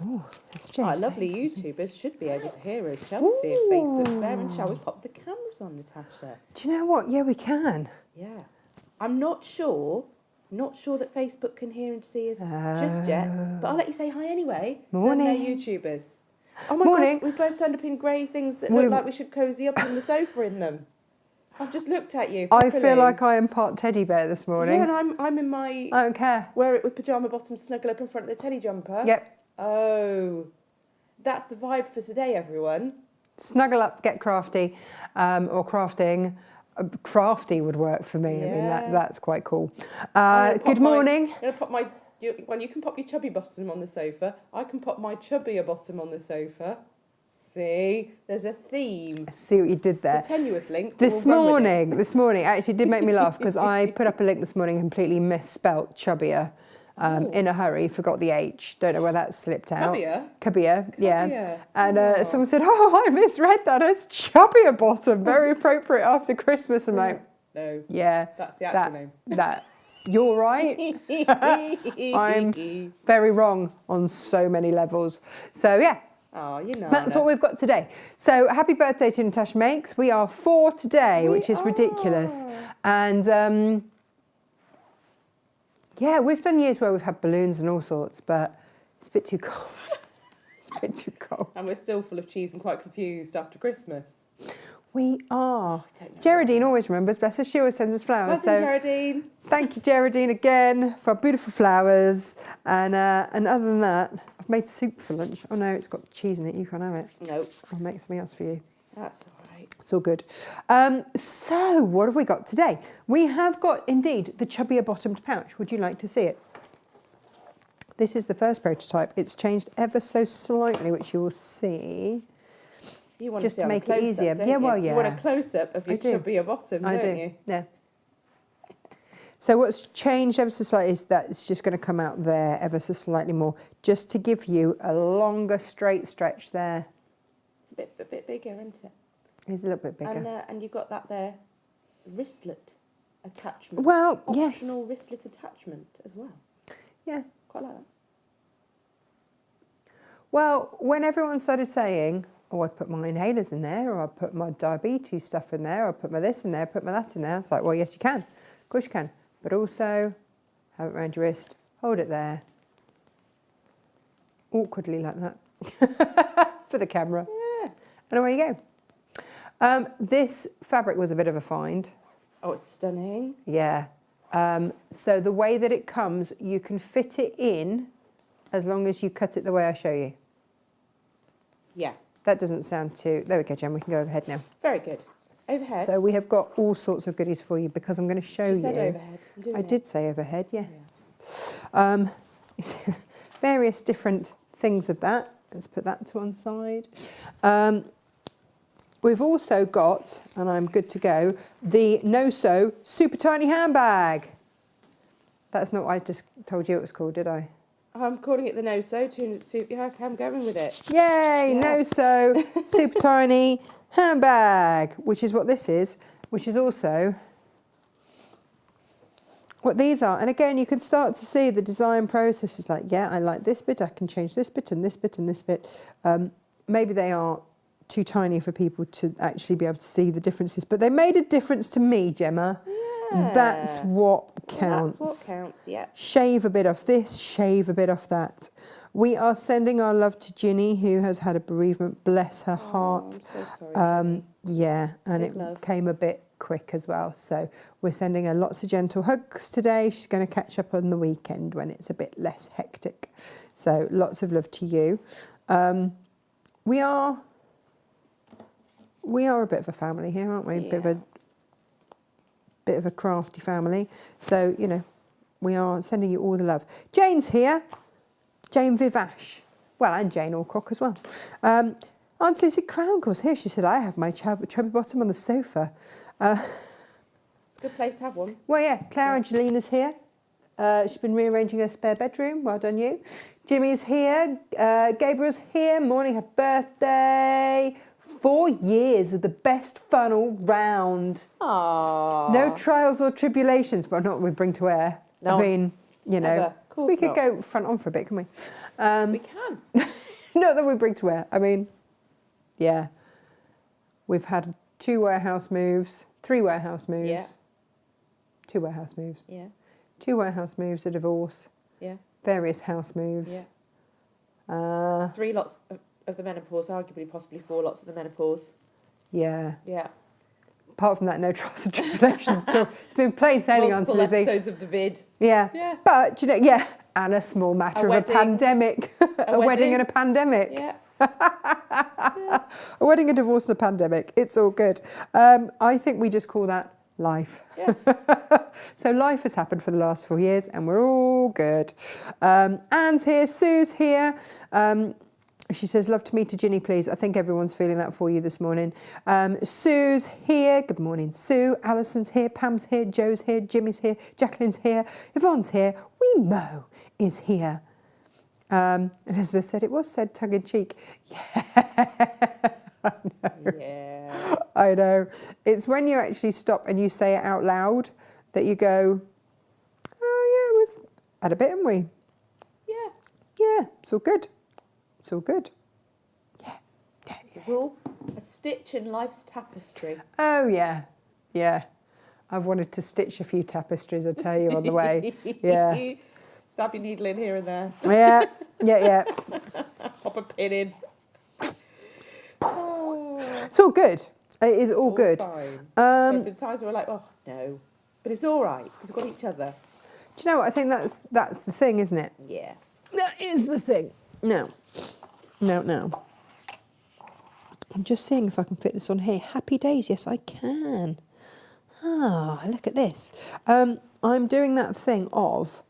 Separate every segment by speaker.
Speaker 1: Oh, that's
Speaker 2: Our lovely YouTubers should be able to hear us. Shall we see if Facebook's there, and shall we pop the cameras on, Natasha?
Speaker 1: Do you know what? Yeah, we can.
Speaker 2: Yeah. I'm not sure that Facebook can hear and see us just yet, but I'll let you say hi anyway.
Speaker 1: Morning.
Speaker 2: They're YouTubers. Oh my
Speaker 1: Morning.
Speaker 2: gosh, we've both turned up in grey things that look like we should cosy up on the sofa in them. I've just looked at you properly.
Speaker 1: I feel like I am part teddy bear this morning.
Speaker 2: Yeah, and I'm in my...
Speaker 1: I don't care.
Speaker 2: Wear it with pyjama bottoms, snuggle up in front of the teddy jumper.
Speaker 1: Yep.
Speaker 2: Oh, that's the vibe for today, everyone.
Speaker 1: Snuggle up, get crafty, or crafting. Crafty would work for me.
Speaker 2: Yeah.
Speaker 1: I mean, that's quite cool. Good morning.
Speaker 2: I'm going to pop my... Well, you can pop your chubby bottom on the sofa. I can pop my chubbier bottom on the sofa. See, there's a theme.
Speaker 1: I see what you did there.
Speaker 2: It's a tenuous link.
Speaker 1: This morning, actually did make me laugh because I put up a link this morning and completely misspelt chubbier. In a hurry, forgot the H. Don't know where that slipped out. Chubbier, yeah. And someone said, "Oh, I misread that as Chubbier-Bottom." Very appropriate after Christmas. I'm like,
Speaker 2: no,
Speaker 1: yeah,
Speaker 2: that's the actual name.
Speaker 1: That you're right. I'm very wrong on so many levels. So yeah.
Speaker 2: Oh, you know.
Speaker 1: That's what we've got today. So happy birthday to Natasha Makes. We are 4 today, which is ridiculous. And yeah, we've done years where we've had balloons and all sorts, but it's a bit too cold. It's a bit too cold.
Speaker 2: And we're still full of cheese and quite confused after Christmas.
Speaker 1: We are. Geraldine always remembers, bless her. She always sends us flowers.
Speaker 2: Welcome, Geraldine.
Speaker 1: Thank you, Geraldine, again for our beautiful flowers. And other than that, I've made soup for lunch. Oh no, it's got cheese in it. You can't have it.
Speaker 2: Nope.
Speaker 1: I'll make something else for you.
Speaker 2: That's all right.
Speaker 1: It's all good. So what have we got today? We have got, indeed, the Chubbier-Bottomed Pouch. Would you like to see it? This is the first prototype. It's changed ever so slightly, which you will see.
Speaker 2: You want
Speaker 1: just
Speaker 2: to
Speaker 1: make it easier. Yeah, well, yeah.
Speaker 2: You want a close-up of your chubbier bottom, don't you?
Speaker 1: Yeah. So what's changed ever so slightly is that it's just going to come out there ever so slightly more, just to give you a longer straight stretch there.
Speaker 2: It's a bit bigger, isn't it?
Speaker 1: It's a little bit bigger.
Speaker 2: And you've got that there wristlet attachment.
Speaker 1: Well, yes.
Speaker 2: Optional wristlet attachment as well.
Speaker 1: Yeah.
Speaker 2: Quite like that.
Speaker 1: Well, when everyone started saying, oh, I'd put my inhalers in there, or I'd put my diabetes stuff in there, or I'd put my this in there, put my that in there, it's like, well, yes, you can. Of course you can. But also, have it around your wrist, hold it there. Awkwardly like that. For the camera.
Speaker 2: Yeah.
Speaker 1: And away you go. This fabric was a bit of a find.
Speaker 2: Oh, it's stunning.
Speaker 1: Yeah. So the way that it comes, you can fit it in as long as you cut it the way I show you.
Speaker 2: Yeah.
Speaker 1: That doesn't sound too... There we go, Jen. We can go overhead now.
Speaker 2: Very good. Overhead.
Speaker 1: So we have got all sorts of goodies for you because I'm going to show you.
Speaker 2: She said overhead.
Speaker 1: I did say overhead, yes. Various different things of that. Let's put that to one side. We've also got, and I'm good to go, the No-Sew Super Tiny Handbag. That's not what I just told you it was called, did I?
Speaker 2: I'm calling it the No-Sew. Yeah, I'm going with it.
Speaker 1: Yay!
Speaker 2: Yeah.
Speaker 1: No-Sew Super Tiny Handbag, which is what this is, which is also what these are. And again, you can start to see the design process is like, yeah, I like this bit, I can change this bit and this bit and this bit. Maybe they are too tiny for people to actually be able to see the differences, but they made a difference to me, Gemma. Yeah. That's what counts.
Speaker 2: That's what counts, yeah.
Speaker 1: Shave a bit off this, shave a bit off that. We are sending our love to Ginny, who has had a bereavement, bless her heart.
Speaker 2: I'm so sorry,
Speaker 1: yeah, and
Speaker 2: big
Speaker 1: it
Speaker 2: love.
Speaker 1: came a bit quick as well. So we're sending her lots of gentle hugs today. She's going to catch up on the weekend when it's a bit less hectic. So lots of love to you. We are a bit of a family here, aren't we?
Speaker 2: Yeah.
Speaker 1: Bit of a crafty family. So, you know, we are sending you all the love. Jane's here. Jane Vivash. Well, and Jane Alcock as well. Aunt Lucy Crowncle's here. She said, I have my chubby bottom on the sofa.
Speaker 2: It's a good place to have one.
Speaker 1: Well, yeah, Claire Angelina's here. She's been rearranging her spare bedroom. Well done, you. Jimmy's here. Gabriel's here. Morning, her birthday. 4 years of the best fun all round.
Speaker 2: Aww.
Speaker 1: No trials or tribulations, but not we bring to air.
Speaker 2: No.
Speaker 1: I mean, you know.
Speaker 2: Never. course
Speaker 1: we could
Speaker 2: not.
Speaker 1: go front on for a bit, can we?
Speaker 2: We can.
Speaker 1: Not that we bring to wear. I mean, yeah. We've had 2 warehouse moves, 3 warehouse moves.
Speaker 2: Yeah.
Speaker 1: 2 warehouse moves.
Speaker 2: Yeah.
Speaker 1: 2 warehouse moves, a divorce.
Speaker 2: Yeah.
Speaker 1: Various house moves.
Speaker 2: Yeah. 3 lots of the menopause, arguably possibly 4 lots of the menopause.
Speaker 1: Yeah.
Speaker 2: Yeah.
Speaker 1: Apart from that, no trials and tribulations at all. It's been plain sailing on to
Speaker 2: Multiple
Speaker 1: Lizzie.
Speaker 2: episodes of the vid.
Speaker 1: Yeah.
Speaker 2: Yeah.
Speaker 1: But, you know, yeah. And a small matter of
Speaker 2: wedding.
Speaker 1: a pandemic. A wedding and a pandemic.
Speaker 2: Yeah.
Speaker 1: A wedding, a divorce and a pandemic. It's all good. I think we just call that life.
Speaker 2: Yes.
Speaker 1: So life has happened for the last 4 years and we're all good. Anne's here, Sue's here. She says, love to meet a Ginny, please. I think everyone's feeling that for you this morning. Sue's here. Good morning, Sue. Alison's here. Pam's here. Joe's here. Jimmy's here. Jacqueline's here. Yvonne's here. Wee Mo is here. Elizabeth said, it was said tongue-in-cheek. Yeah. I know.
Speaker 2: Yeah.
Speaker 1: I know. It's when you actually stop and you say it out loud that you go, oh, yeah, we've had a bit, haven't we?
Speaker 2: Yeah.
Speaker 1: Yeah, it's all good. It's all good. Yeah. Yeah.
Speaker 2: It's all a stitch in life's tapestry.
Speaker 1: Oh, yeah. Yeah. I've wanted to stitch a few tapestries, I tell you, on the way. Yeah.
Speaker 2: Stab your needle in here and there.
Speaker 1: Yeah. Yeah, yeah.
Speaker 2: Pop a pin in. Oh,
Speaker 1: It's all good. It is all good.
Speaker 2: Fine. There have been times where we're like, oh, no. But it's all right, because we've got each other.
Speaker 1: Do you know what? I think that's the thing, isn't it?
Speaker 2: Yeah.
Speaker 1: That is the thing. No. No. I'm just seeing if I can fit this on here. Happy days. Yes, I can. Ah, look at this. I'm doing that thing of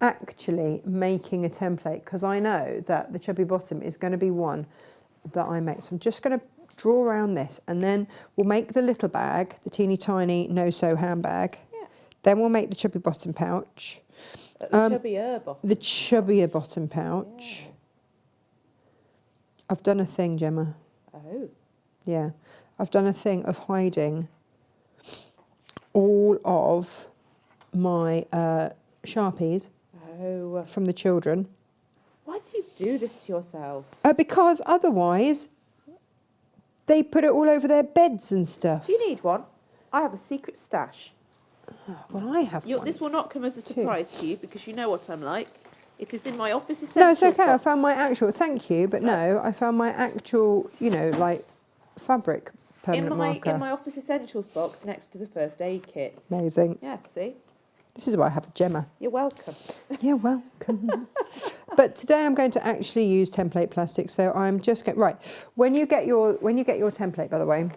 Speaker 1: actually making a template because I know that the chubby bottom is going to be one that I make. So I'm just going to draw around this and then we'll make the little bag, the teeny tiny no-sew handbag.
Speaker 2: Yeah.
Speaker 1: Then we'll make the chubby-bottomed pouch.
Speaker 2: The Chubbier-Bottomed.
Speaker 1: The Chubbier-Bottomed Pouch.
Speaker 2: Yeah.
Speaker 1: I've done a thing, Gemma.
Speaker 2: Oh.
Speaker 1: Yeah. I've done a thing of hiding all of my Sharpies
Speaker 2: Oh.
Speaker 1: from the children.
Speaker 2: Why do you do this to yourself?
Speaker 1: Because otherwise they put it all over their beds and stuff.
Speaker 2: Do you need one? I have a secret stash.
Speaker 1: Well, I have one.
Speaker 2: This will not come as a surprise to you because you know what I'm like. It is in my office essentials.
Speaker 1: No, it's okay. I
Speaker 2: box.
Speaker 1: found my actual, thank you, but no, I found my actual, you know, like fabric permanent marker.
Speaker 2: In my office essentials box next to the first aid kit.
Speaker 1: Amazing.
Speaker 2: Yeah, see?
Speaker 1: This is why I have a Gemma.
Speaker 2: You're welcome.
Speaker 1: You're welcome. But today I'm going to actually use template plastic. So I'm just going, right, when you get your template, by the way,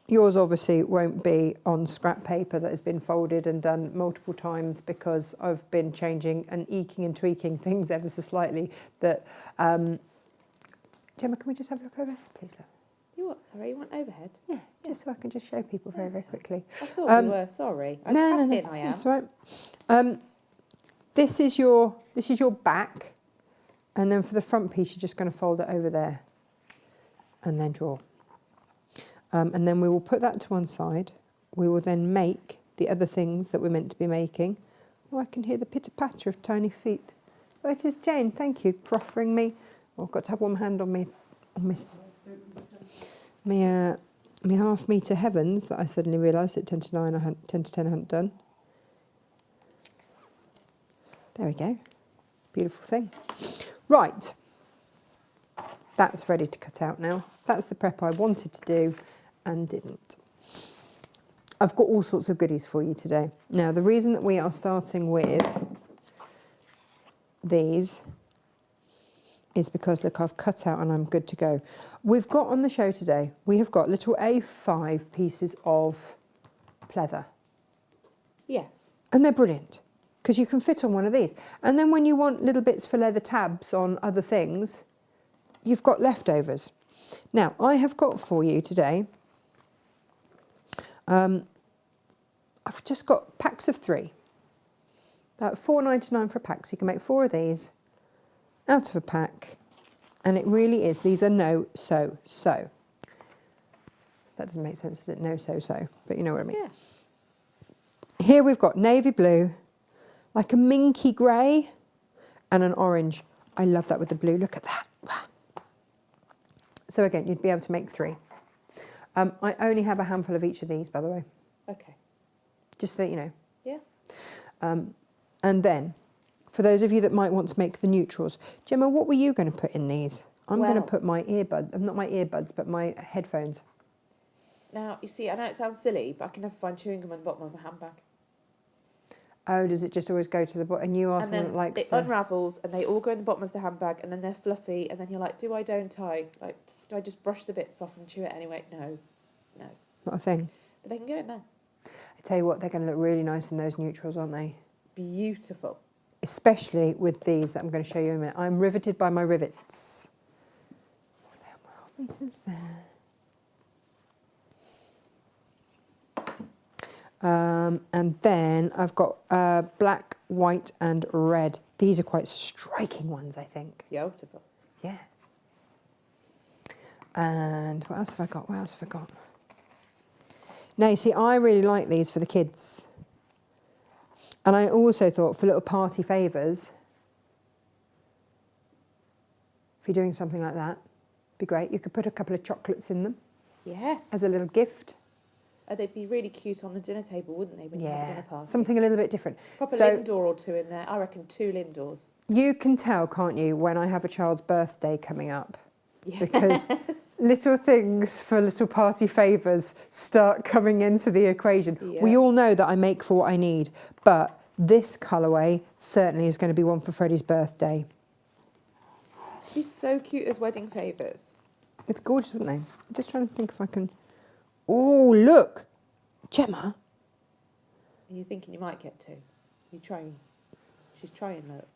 Speaker 1: yours obviously won't be on scrap paper that has been folded and done multiple times because I've been changing and eking and tweaking things ever so slightly that, Gemma, can we just have a look over here, please, love?
Speaker 2: You what? Sorry, you want overhead?
Speaker 1: Yeah, just so I can just show people very, very quickly.
Speaker 2: I thought you were, sorry.
Speaker 1: No,
Speaker 2: I am.
Speaker 1: that's right. This is your back, and then for the front piece, you're just going to fold it over there, and then draw. And then we will put that to one side. We will then make the other things that we're meant to be making. Oh, I can hear the pitter-patter of tiny feet. Oh, it is Jane, thank you, proffering me. Oh, I've got to have one hand on me, my half-metre heavens that I suddenly realised at 10 to 9, 10 to 10 I hadn't done. There we go. Beautiful thing. Right. That's ready to cut out now. That's the prep I wanted to do and didn't. I've got all sorts of goodies for you today. Now, the reason that we are starting with these is because, look, I've cut out and I'm good to go. We've got on the show today, we have got little A5 pieces of pleather.
Speaker 2: Yes.
Speaker 1: And they're brilliant because you can fit on one of these. And then when you want little bits for leather tabs on other things, you've got leftovers. Now, I have got for you today, I've just got packs of 3. $4.99 for a pack, so you can make 4 of these out of a pack. And it really is, these are no-sew. That doesn't make sense, is it? No-sew, but you know what I mean.
Speaker 2: Yeah.
Speaker 1: Here we've got navy blue, like a minky grey and an orange. I love that with the blue. Look at that. So again, you'd be able to make 3. I only have a handful of each of these, by the way.
Speaker 2: Okay.
Speaker 1: Just so that you know.
Speaker 2: Yeah.
Speaker 1: And then, for those of you that might want to make the neutrals, Gemma, what were you going to put in these? I'm going to put my earbuds, not my earbuds, but my headphones.
Speaker 2: Now, you see, I know it sounds silly, but I can never find chewing gum on the bottom of a handbag.
Speaker 1: Oh, does it just always go to the bottom? And you are someone that likes
Speaker 2: it unravels, and they all go in the bottom of the handbag, and then they're fluffy, and then you're like, do I, don't I? Like, do I just brush the bits off and chew it anyway? No.
Speaker 1: Not a thing.
Speaker 2: But they can go in there.
Speaker 1: I tell you what, they're going to look really nice in those neutrals, aren't they?
Speaker 2: Beautiful.
Speaker 1: Especially with these that I'm going to show you in a minute. I'm riveted by my rivets. There are my meters there. And then I've got black, white and red. These are quite striking ones, I think.
Speaker 2: Beautiful.
Speaker 1: Yeah. And what else have I got? What else have I got? Now, you see, I really like these for the kids. And I also thought for little party favours, if you're doing something like that, it'd be great. You could put a couple of chocolates in them.
Speaker 2: Yes.
Speaker 1: As a little gift.
Speaker 2: Oh, they'd be really cute on the dinner table, wouldn't they, when you have a dinner party?
Speaker 1: Something a little bit different.
Speaker 2: Pop a Lindor or 2 in there. I reckon 2 Lindors.
Speaker 1: You can tell, can't you, when I have a child's birthday coming up?
Speaker 2: Yes.
Speaker 1: Because little things for little party favours start coming into the equation.
Speaker 2: Yeah.
Speaker 1: We all know that I make for what I need, but this colourway certainly is going to be one for Freddie's birthday.
Speaker 2: They'd be so cute as wedding favours.
Speaker 1: They'd be gorgeous, wouldn't they? I'm just trying to think if I can... Oh, look! Gemma?
Speaker 2: Are you thinking you might get 2? You trying? She's trying, look.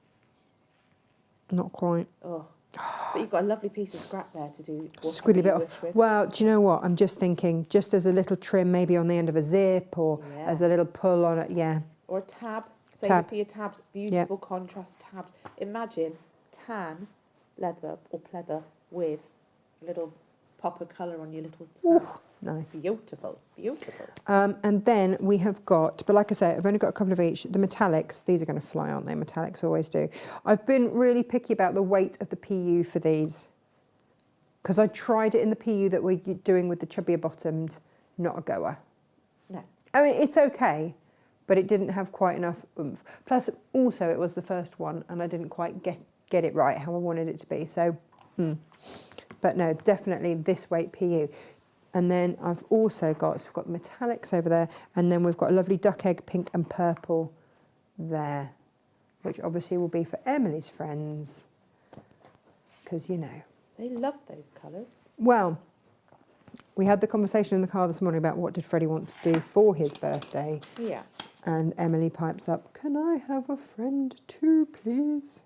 Speaker 1: Not quite.
Speaker 2: Oh. But you've got a lovely piece of scrap there to do
Speaker 1: Squiddly bit off.
Speaker 2: With.
Speaker 1: Well, do you know what? I'm just thinking, just as a little trim, maybe on the end of a zip, or as a little pull on it, yeah.
Speaker 2: Or a tab. Save it for your tabs. Beautiful
Speaker 1: Yep.
Speaker 2: contrast tabs. Imagine tan leather or pleather with a little pop of colour on your little tabs.
Speaker 1: Nice.
Speaker 2: Beautiful, beautiful.
Speaker 1: And then we have got, but like I say, I've only got a couple of each. The metallics, these are going to fly, aren't they? Metallics always do. I've been really picky about the weight of the PU for these, because I tried it in the PU that we're doing with the Chubbier-Bottomed, not a goer.
Speaker 2: No.
Speaker 1: I mean, it's okay, but it didn't have quite enough oomph. Plus, also, it was the first one, and I didn't quite get it right how I wanted it to be. So, but no, definitely this weight PU. And then I've also got, so we've got the metallics over there, and then we've got a lovely duck egg pink and purple there, which obviously will be for Emily's friends, because, you know.
Speaker 2: They love those colours.
Speaker 1: Well, we had the conversation in the car this morning about what did Freddie want to do for his birthday.
Speaker 2: Yeah.
Speaker 1: And Emily pipes up, can I have a friend too, please?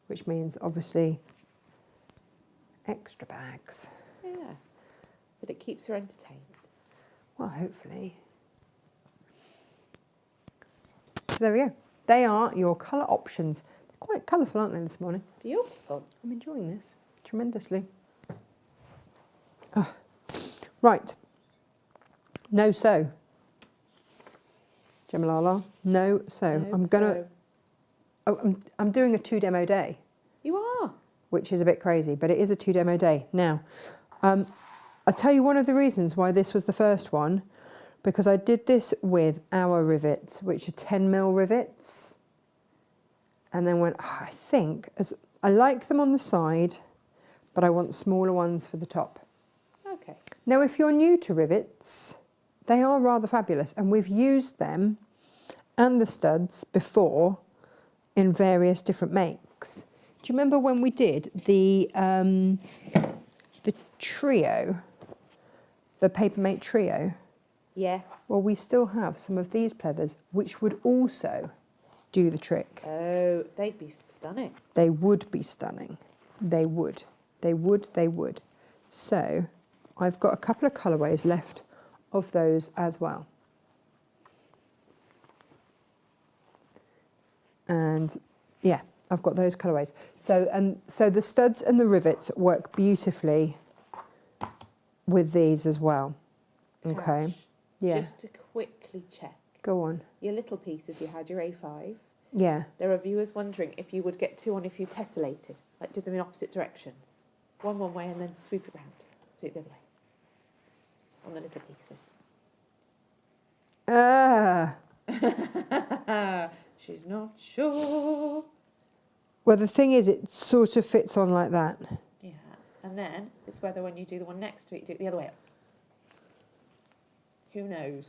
Speaker 1: Which means, obviously, extra bags.
Speaker 2: Yeah. But it keeps her entertained.
Speaker 1: Well, hopefully. So there we go. They are your colour options. They're quite colourful, aren't they, this morning?
Speaker 2: Beautiful.
Speaker 1: I'm enjoying this tremendously. Oh. Right. No sew. Gemalala. No sew. I'm doing a 2 demo day.
Speaker 2: You are.
Speaker 1: Which is a bit crazy, but it is a 2 demo day. Now, I'll tell you one of the reasons why this was the first one, because I did this with our rivets, which are 10mm rivets, and then went, I think, as I like them on the side, but I want smaller ones for the top.
Speaker 2: Okay.
Speaker 1: Now, if you're new to rivets, they are rather fabulous, and we've used them and the studs before in various different makes. Do you remember when we did the trio, the Papermate trio?
Speaker 2: Yes.
Speaker 1: Well, we still have some of these pleathers, which would also do the trick.
Speaker 2: Oh, they'd be stunning.
Speaker 1: They would be stunning. They would. They would. They would. So I've got a couple of colourways left of those as well. And yeah, I've got those colourways. So the studs and the rivets work beautifully with these as well. Okay.
Speaker 2: Gosh.
Speaker 1: Yeah.
Speaker 2: Just to quickly check.
Speaker 1: Go on.
Speaker 2: Your little pieces, you had your A5.
Speaker 1: Yeah.
Speaker 2: There are viewers wondering if you would get 2 on if you tessellated, like did them in opposite directions. One way and then sweep it round. Do it the other way. On the little pieces. She's not sure.
Speaker 1: Well, the thing is, it sort of fits on like that.
Speaker 2: Yeah, and then it's whether when you do the one next to it, you do it the other way up. Who knows?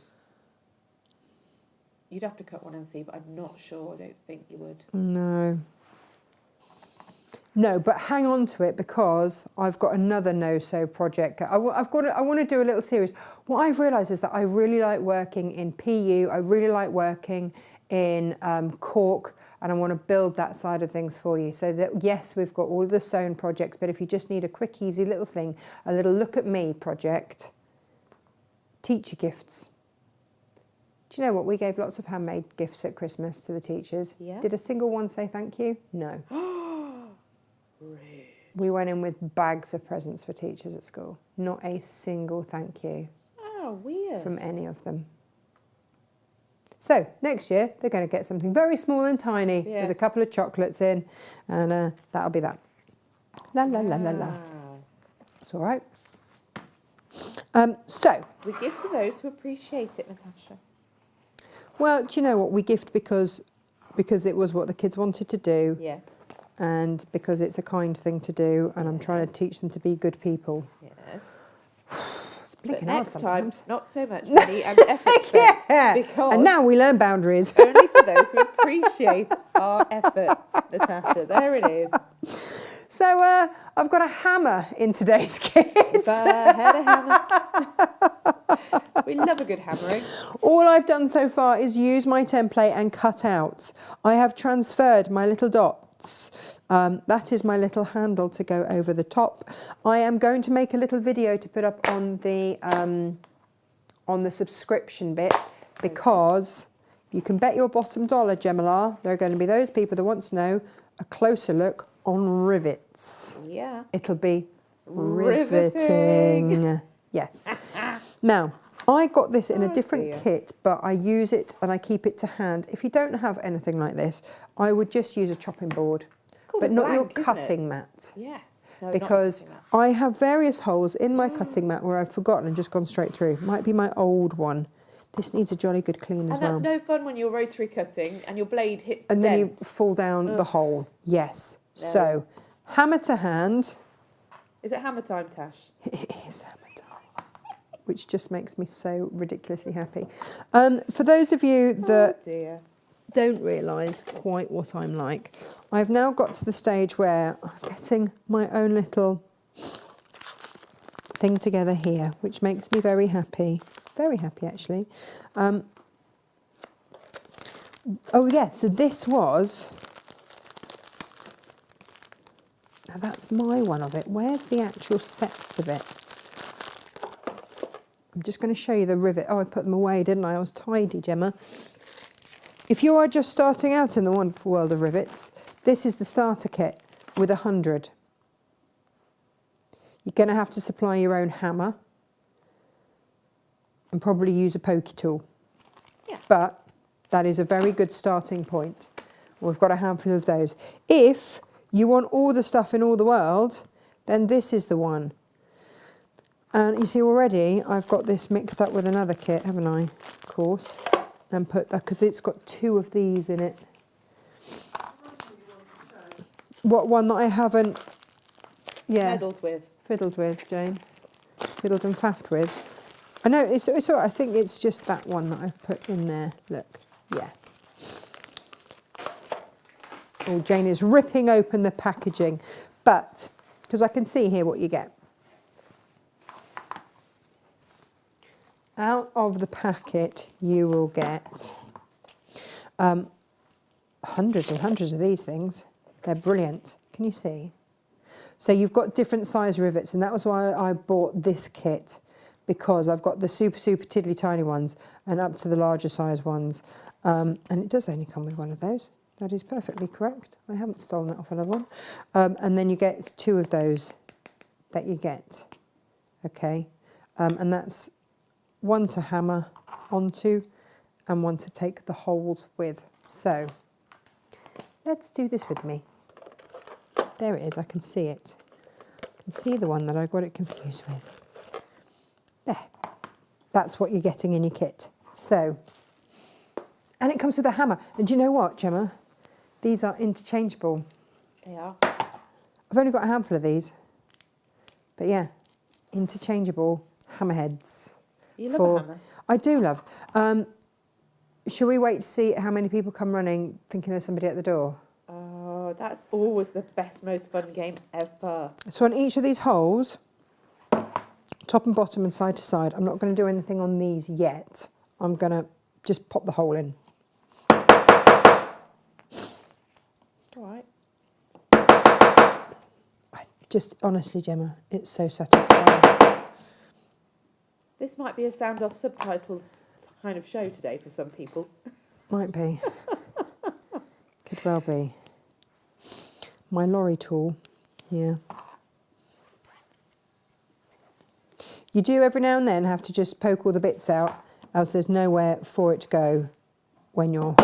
Speaker 2: You'd have to cut one and see, but I'm not sure. I don't think you would.
Speaker 1: No. No, but hang on to it because I've got another no-sew project. I want to do a little series. What I've realised is that I really like working in PU. I really like working in cork, and I want to build that side of things for you. So that, yes, we've got all the sewn projects, but if you just need a quick, easy little thing, a little look at me project, teacher gifts. Do you know what? We gave lots of handmade gifts at Christmas to the teachers.
Speaker 2: Yeah.
Speaker 1: Did a single one say thank you? No.
Speaker 2: Really?
Speaker 1: We went in with bags of presents for teachers at school. Not a single thank you.
Speaker 2: Oh, weird.
Speaker 1: From any of them. So next year they're going to get something very small and tiny with a couple of chocolates in, and that'll be that. La la la la la. It's all right. So
Speaker 2: we give to those who appreciate it, Natasha.
Speaker 1: Well, do you know what? We gift because it was what the kids wanted to do.
Speaker 2: Yes.
Speaker 1: And because it's a kind thing to do, and I'm trying to teach them to be good people.
Speaker 2: Yes.
Speaker 1: It's blinking
Speaker 2: but
Speaker 1: hard
Speaker 2: next
Speaker 1: sometimes.
Speaker 2: time, not so much money and effort spent.
Speaker 1: Yeah.
Speaker 2: Because
Speaker 1: And now we learn boundaries.
Speaker 2: only for those who appreciate our efforts, Natasha. There it is.
Speaker 1: So I've got a hammer in today's kit.
Speaker 2: If I had a hammer. We love a good hammering.
Speaker 1: All I've done so far is use my template and cut out. I have transferred my little dots. That is my little handle to go over the top. I am going to make a little video to put up on the subscription bit, because you can bet your bottom dollar, Gemma, there are going to be those people that want to know a closer look on rivets.
Speaker 2: Yeah.
Speaker 1: It'll be riveting. Yes. Now, I got this in a different kit, but I use it and I keep it to hand. If you don't have anything like this, I would just use a chopping board, but not your cutting mat.
Speaker 2: Yes. No,
Speaker 1: because I have various holes in my cutting mat where I've forgotten and just gone straight through. Might be my old one. This needs a jolly good clean as well.
Speaker 2: And that's no fun when you're rotary cutting and your blade hits the
Speaker 1: and then
Speaker 2: dent.
Speaker 1: you fall down the hole. Yes. No. So, hammer to hand.
Speaker 2: Is it hammer time, Tash?
Speaker 1: It is hammer time, which just makes me so ridiculously happy. For those of you that don't realise quite what I'm like, I've now got to the stage where I'm getting my own little thing together here, which makes me very happy. Very happy, actually. Oh, yeah, so this was... Now, that's my one of it. Where's the actual sets of it? I'm just going to show you the rivet. Oh, I put them away, didn't I? I was tidy, Gemma. If you are just starting out in the wonderful world of rivets, this is the starter kit with 100. You're going to have to supply your own hammer and probably use a pokey tool.
Speaker 2: Yeah.
Speaker 1: But that is a very good starting point. We've got a handful of those. If you want all the stuff in all the world, then this is the one. And you see already I've got this mixed up with another kit, haven't I? Of course. And put that, because it's got 2 of these in it. What one that I haven't
Speaker 2: Fiddled
Speaker 1: with, Jane. Fiddled and faffed with. I know, it's all right. I think it's just that one that I've put in there. Look, yeah. Oh, Jane is ripping open the packaging. But, because I can see here what you get. Out of the packet, you will get hundreds and hundreds of these things. They're brilliant. Can you see? So you've got different size rivets, and that was why I bought this kit, because I've got the super, super tiddly tiny ones and up to the larger size ones. And it does only come with one of those. That is perfectly correct. I haven't stolen it off another one. And then you get 2 of those that you get. Okay. And that's one to hammer onto and one to take the holes with. So let's do this with me. There it is, I can see it. I can see the one that I got it confused with. There. That's what you're getting in your kit. So, and it comes with a hammer. And do you know what, Gemma? These are interchangeable.
Speaker 2: They are.
Speaker 1: I've only got a handful of these. But yeah, interchangeable hammerheads.
Speaker 2: You love a hammer.
Speaker 1: I do love. Shall we wait to see how many people come running thinking there's somebody at the door?
Speaker 2: Oh, that's always the best, most fun game ever.
Speaker 1: So on each of these holes, top and bottom and side to side, I'm not going to do anything on these yet. I'm going to just pop the hole in.
Speaker 2: All right.
Speaker 1: Just honestly, Gemma, it's so satisfying.
Speaker 2: This might be a sound off subtitles kind of show today for some people.
Speaker 1: Might be. Could well be. My lorry tool, yeah. You do every now and then have to just poke all the bits out, else there's nowhere for it to go when you're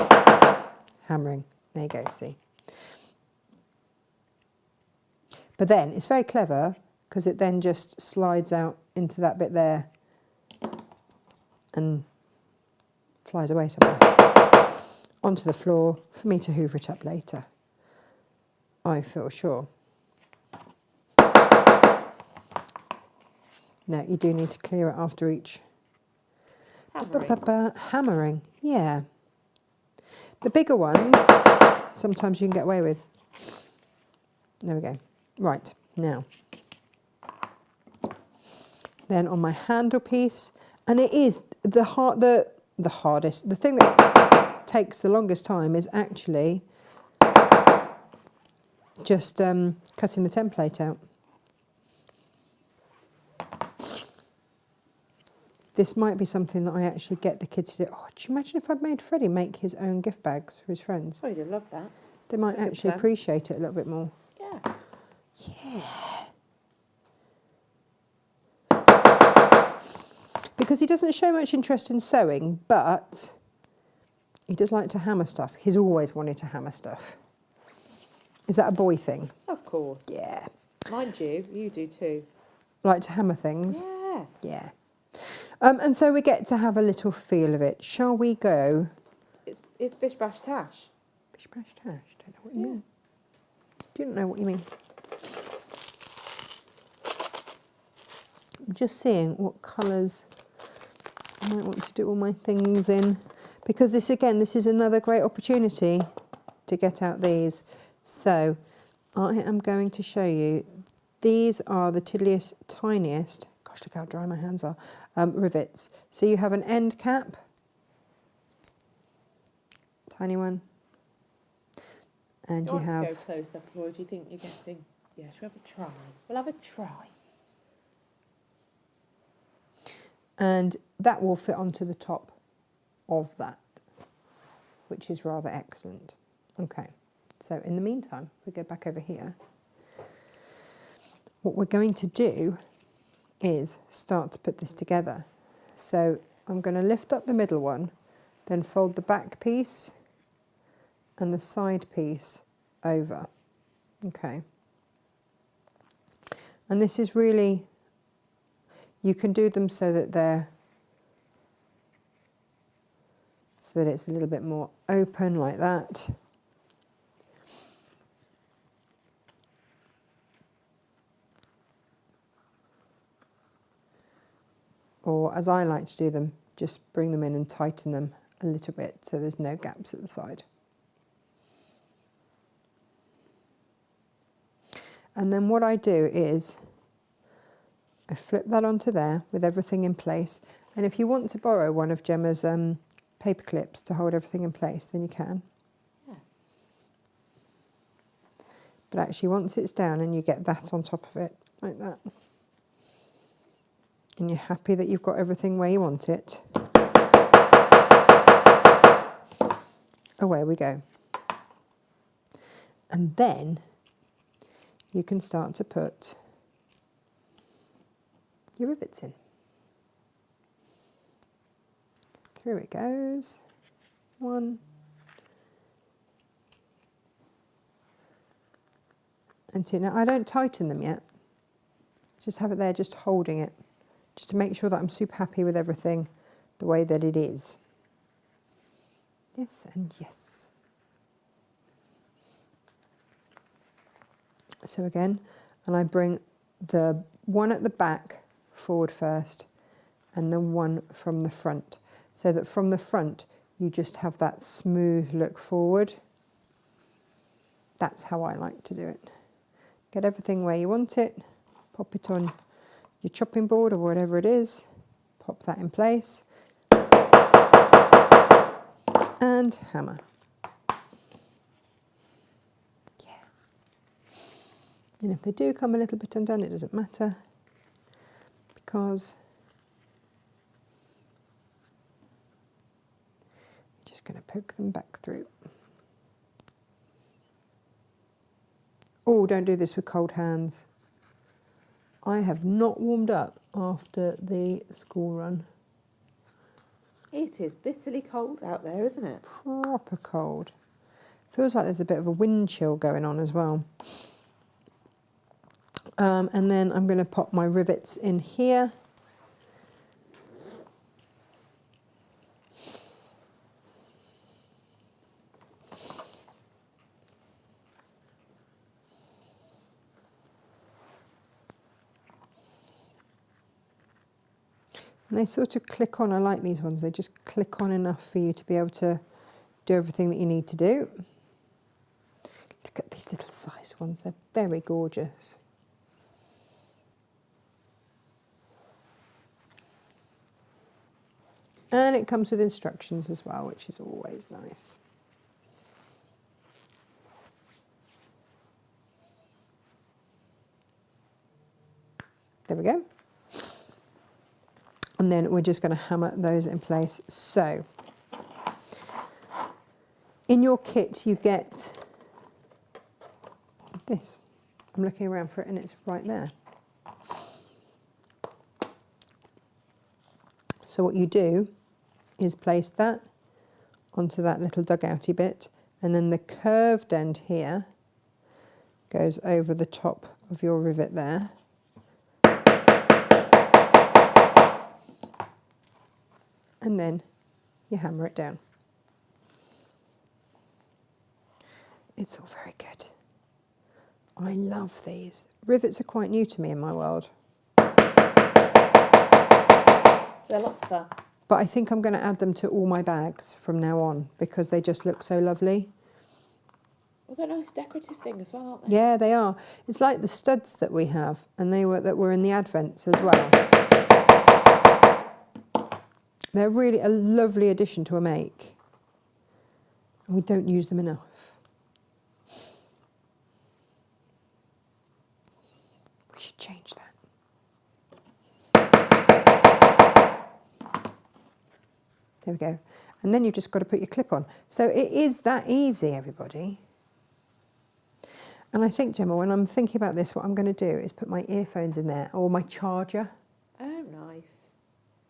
Speaker 1: hammering. There you go, see. But then it's very clever because it then just slides out into that bit there and flies away somewhere onto the floor for me to hoover it up later. I feel sure. No, you do need to clear it after each.
Speaker 2: Hammering.
Speaker 1: Hammering, yeah. The bigger ones, sometimes you can get away with. There we go. Right, now. Then on my handle piece, and it is the hardest, the thing that takes the longest time is actually just cutting the template out. This might be something that I actually get the kids to do. Oh, do you imagine if I'd made Freddie make his own gift bags for his friends?
Speaker 2: Oh, you'd love that.
Speaker 1: They might actually appreciate it a little bit more.
Speaker 2: Yeah.
Speaker 1: Yeah. Because he doesn't show much interest in sewing, but he does like to hammer stuff. He's always wanted to hammer stuff. Is that a boy thing?
Speaker 2: Of course.
Speaker 1: Yeah.
Speaker 2: Mind you do too.
Speaker 1: Like to hammer things?
Speaker 2: Yeah.
Speaker 1: Yeah. And so we get to have a little feel of it. Shall we go?
Speaker 2: It's bish bash tash.
Speaker 1: Bish bash tash. Don't know what you mean. Do you know what you mean? I'm just seeing what colours I might want to do all my things in, because this is another great opportunity to get out these. So I am going to show you. These are the tiddliest, tiniest. Gosh, look how dry my hands are. Rivets. So you have an end cap, tiny one, and you have.
Speaker 2: To go close up, or do you think you're getting? Yeah, shall we have a try? We'll have a try.
Speaker 1: And that will fit onto the top of that, which is rather excellent. Okay, so in the meantime, we go back over here. What we're going to do is start to put this together. So I'm going to lift up the middle one, then fold the back piece and the side piece over. Okay. And this is really, you can do them so that it's a little bit more open like that. Or as I like to do them, just bring them in and tighten them a little bit so there's no gaps at the side. And then what I do is I flip that onto there with everything in place. And if you want to borrow one of Gemma's paper clips to hold everything in place, then you can.
Speaker 2: Yeah.
Speaker 1: But actually once it's down and you get that on top of it, like that, and you're happy that you've got everything where you want it, away we go. And then you can start to put your rivets in. Through it goes. 1, and two. Now I don't tighten them yet. Just have it there, just holding it, just to make sure that I'm super happy with everything the way that it is. Yes and yes. So again, and I bring the one at the back forward first and the one from the front, so that from the front you just have that smooth look forward. That's how I like to do it. Get everything where you want it, pop it on your chopping board or whatever it is, pop that in place, and hammer. Yeah. And if they do come a little bit undone, it doesn't matter, because I'm just going to poke them back through. Oh, don't do this with cold hands. I have not warmed up after the school run.
Speaker 2: It is bitterly cold out there, isn't it?
Speaker 1: Proper cold. Feels like there's a bit of a wind chill going on as well. And then I'm going to pop my rivets in here. And they sort of click on. I like these ones. They just click on enough for you to be able to do everything that you need to do. Look at these little sized ones. They're very gorgeous. And it comes with instructions as well, which is always nice. There we go. And then we're just going to hammer those in place. So, in your kit you get this. I'm looking around for it and it's right there. So what you do is place that onto that little dugouty bit, and then the curved end here goes over the top of your rivet there. And then you hammer it down. It's all very good. I love these. Rivets are quite new to me in my world.
Speaker 2: They're lots of fun.
Speaker 1: But I think I'm going to add them to all my bags from now on because they just look so lovely.
Speaker 2: Well, they're a nice decorative thing as well, aren't they?
Speaker 1: Yeah, they are. It's like the studs that we have, and that were in the Advents as well. They're really a lovely addition to a make. And we don't use them enough. We should change that. There we go. And then you've just got to put your clip on. So it is that easy, everybody. And I think, Gemma, when I'm thinking about this, what I'm going to do is put my earphones in there, or my charger.
Speaker 2: Oh, nice.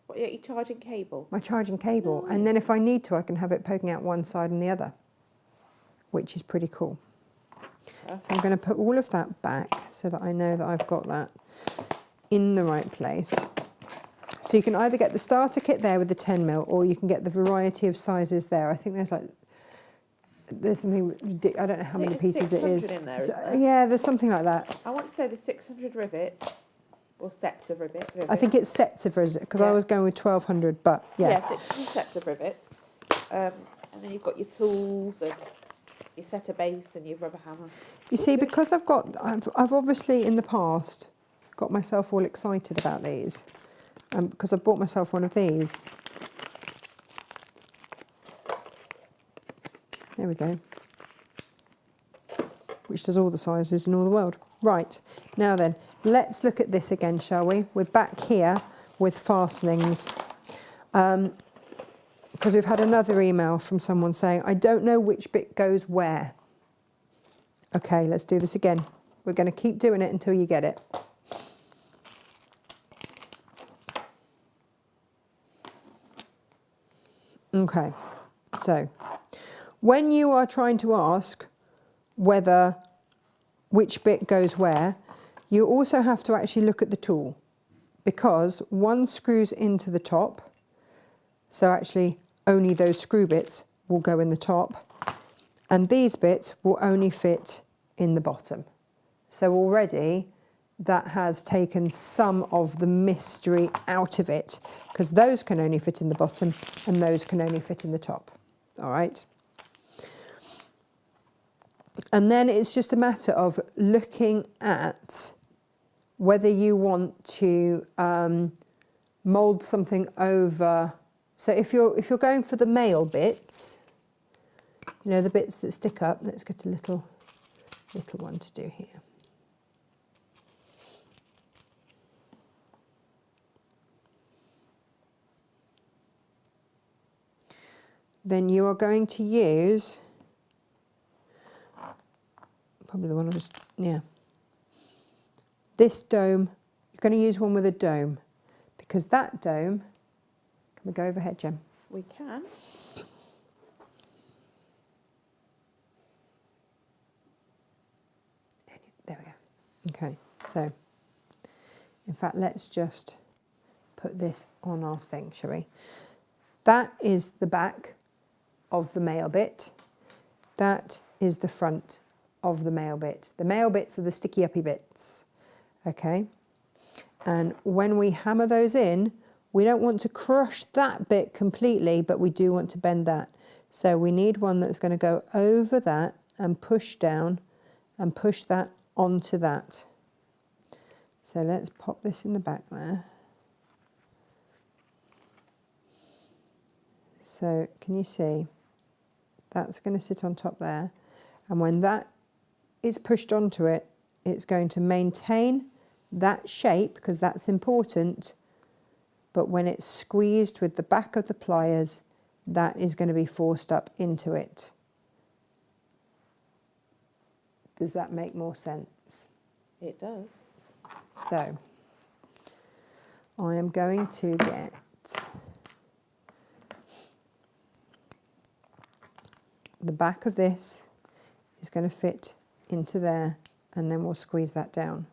Speaker 2: What, your charging cable?
Speaker 1: My charging cable.
Speaker 2: Nice.
Speaker 1: And then if I need to, I can have it poking out one side and the other, which is pretty cool. Okay. So I'm going to put all of that back so that I know that I've got that in the right place. So you can either get the starter kit there with the 10mm, or you can get the variety of sizes there. I think there's something ridiculous. I don't know how many pieces it is.
Speaker 2: In there,
Speaker 1: so,
Speaker 2: isn't there?
Speaker 1: Yeah, there's something like that.
Speaker 2: I want to say the 600 rivets, or sets of rivets.
Speaker 1: I think it's sets of rivets, because I was going with 1200, but yeah.
Speaker 2: Yeah, 600 sets of rivets. And then you've got your tools and your setter base and your rubber hammer.
Speaker 1: You see, because I've obviously in the past got myself all excited about these, because I bought myself one of these. There we go. Which does all the sizes in all the world. Right, now then, let's look at this again, shall we? We're back here with fastenings. Because we've had another email from someone saying, I don't know which bit goes where. Okay, let's do this again. We're going to keep doing it until you get it. Okay, so when you are trying to ask whether which bit goes where, you also have to actually look at the tool, because one screws into the top, so actually only those screw bits will go in the top, and these bits will only fit in the bottom. So already that has taken some of the mystery out of it, because those can only fit in the bottom and those can only fit in the top. All right. And then it's just a matter of looking at whether you want to mould something over. So if you're going for the male bits, you know, the bits that stick up, let's get a little one to do here. Then you are going to use, probably the one I was, yeah. This dome, you're going to use one with a dome, because that dome, can we go overhead, Jem?
Speaker 2: We can.
Speaker 1: There we go. Okay, so in fact, let's just put this on our thing, shall we? That is the back of the male bit. That is the front of the male bit. The male bits are the sticky uppy bits, okay? And when we hammer those in, we don't want to crush that bit completely, but we do want to bend that. So we need one that's going to go over that and push down and push that onto that. So let's pop this in the back there. So can you see? That's going to sit on top there. And when that is pushed onto it, it's going to maintain that shape, because that's important. But when it's squeezed with the back of the pliers, that is going to be forced up into it. Does that make more sense?
Speaker 2: It does.
Speaker 1: So I am going to get the back of this is going to fit into there, and then we'll squeeze that down.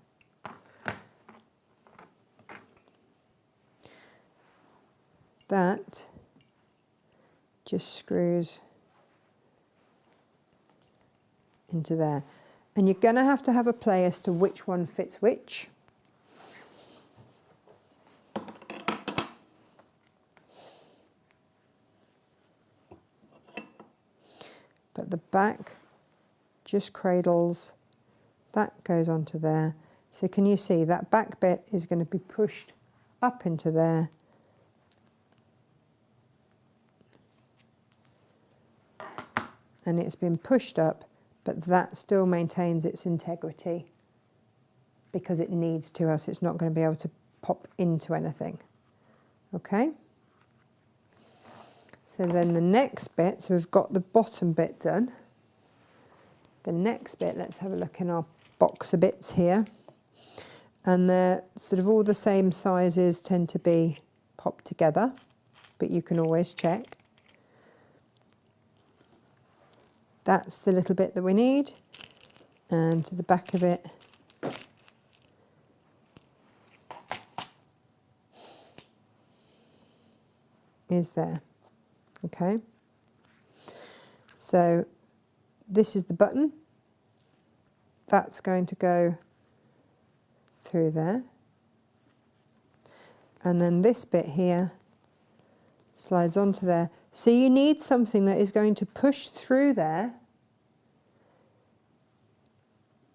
Speaker 1: That just screws into there. And you're going to have a play as to which one fits which. But the back just cradles, that goes onto there. So can you see that back bit is going to be pushed up into there. And it's been pushed up, but that still maintains its integrity because it needs to, else it's not going to be able to pop into anything. Okay? So then the next bit, so we've got the bottom bit done. The next bit, let's have a look in our box of bits here. And they're sort of all the same sizes, tend to be popped together, but you can always check. That's the little bit that we need, and to the back of it is there. Okay, so this is the button. That's going to go through there, and then this bit here slides onto there. So you need something that is going to push through there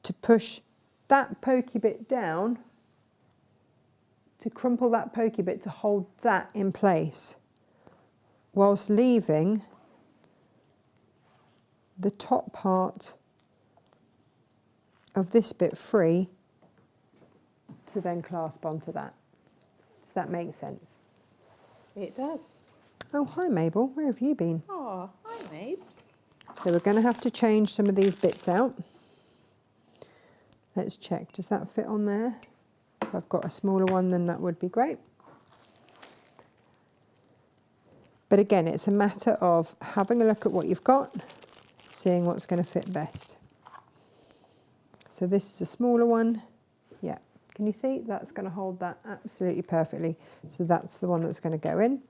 Speaker 1: to push that pokey bit down, to crumple that pokey bit to hold that in place, whilst leaving the top part of this bit free to then clasp onto that. Does that make sense?
Speaker 2: It does.
Speaker 1: Oh, hi Mabel, where have you been?
Speaker 2: Oh, hi Mabes.
Speaker 1: So we're going to have to change some of these bits out. Let's check, does that fit on there? If I've got a smaller one, then that would be great. But again, it's a matter of having a look at what you've got, seeing what's going to fit best. So this is a smaller one. Yeah, can you see? That's going to hold that absolutely perfectly. So that's the one that's going to go in.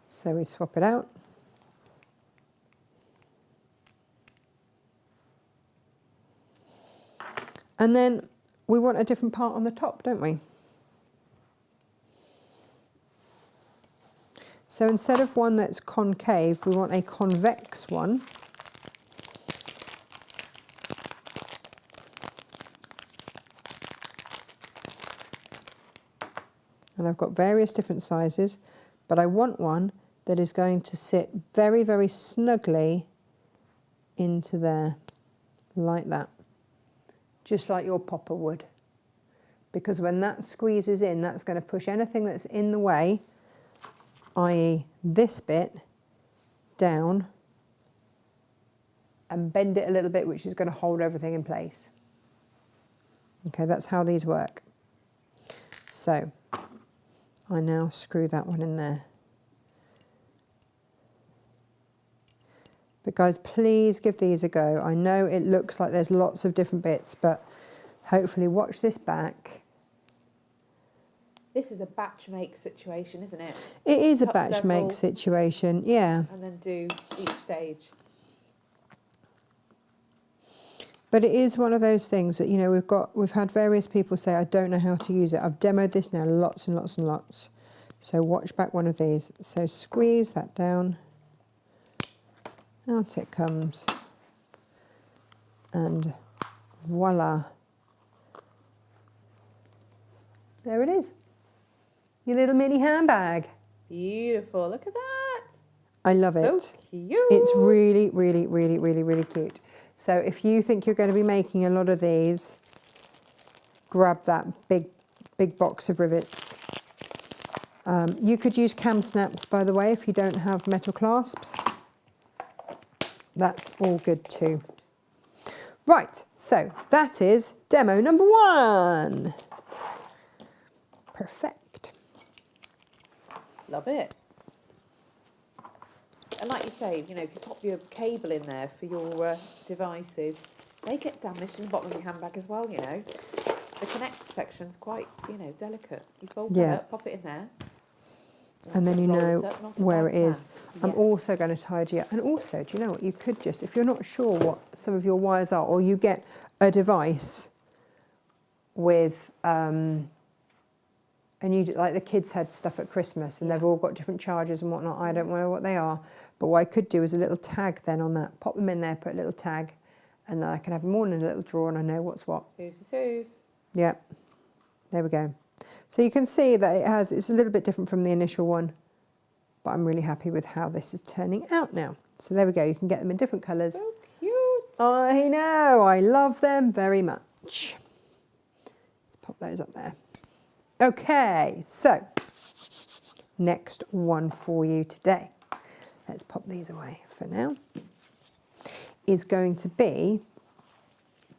Speaker 1: So we swap it out. And then we want a different part on the top, don't we? So instead of one that's concave, we want a convex one. And I've got various different sizes, but I want one that is going to sit very, very snugly into there, like that. Just like your popper would. Because when that squeezes in, that's going to push anything that's in the way, i.e. this bit, down and bend it a little bit, which is going to hold everything in place. Okay, that's how these work. So I now screw that one in there. But guys, please give these a go. I know it looks like there's lots of different bits, but hopefully watch this back.
Speaker 2: This is a batch make situation, isn't it?
Speaker 1: It is a batch make situation, yeah.
Speaker 2: And then do each stage.
Speaker 1: But it is one of those things that, you know, we've had various people say, I don't know how to use it. I've demoed this now lots and lots and lots. So watch back one of these. So squeeze that down. Out it comes. And voila. There it is. Your little mini handbag.
Speaker 2: Beautiful. Look at that.
Speaker 1: I love it.
Speaker 2: So cute.
Speaker 1: It's really, really, really, really, really cute. So if you think you're going to be making a lot of these, grab that big box of rivets. You could use cam snaps, by the way, if you don't have metal clasps. That's all good too. Right, so that is demo number 1. Perfect.
Speaker 2: Love it. And like you say, you know, if you pop your cable in there for your devices, they get damaged in the bottom of your handbag as well, you know. The connector section's quite, you know, delicate. You fold that up, pop it in there.
Speaker 1: And then you know where it is.
Speaker 2: Yes.
Speaker 1: I'm also going to tidy up. And also, do you know what? You could just, if you're not sure what some of your wires are, or you get a device with, and you like the kids had stuff at Christmas and they've all got different chargers and whatnot. I don't know what they are. But what I could do is a little tag then on that. Pop them in there, put a little tag, and then I can have them all in a little drawer and I know what's what.
Speaker 2: Who's.
Speaker 1: Yep. There we go. So you can see that it's a little bit different from the initial one, but I'm really happy with how this is turning out now. So there we go, you can get them in different colours.
Speaker 2: So cute.
Speaker 1: I know, I love them very much. Let's pop those up there. Okay, so next one for you today. Let's pop these away for now. Is going to be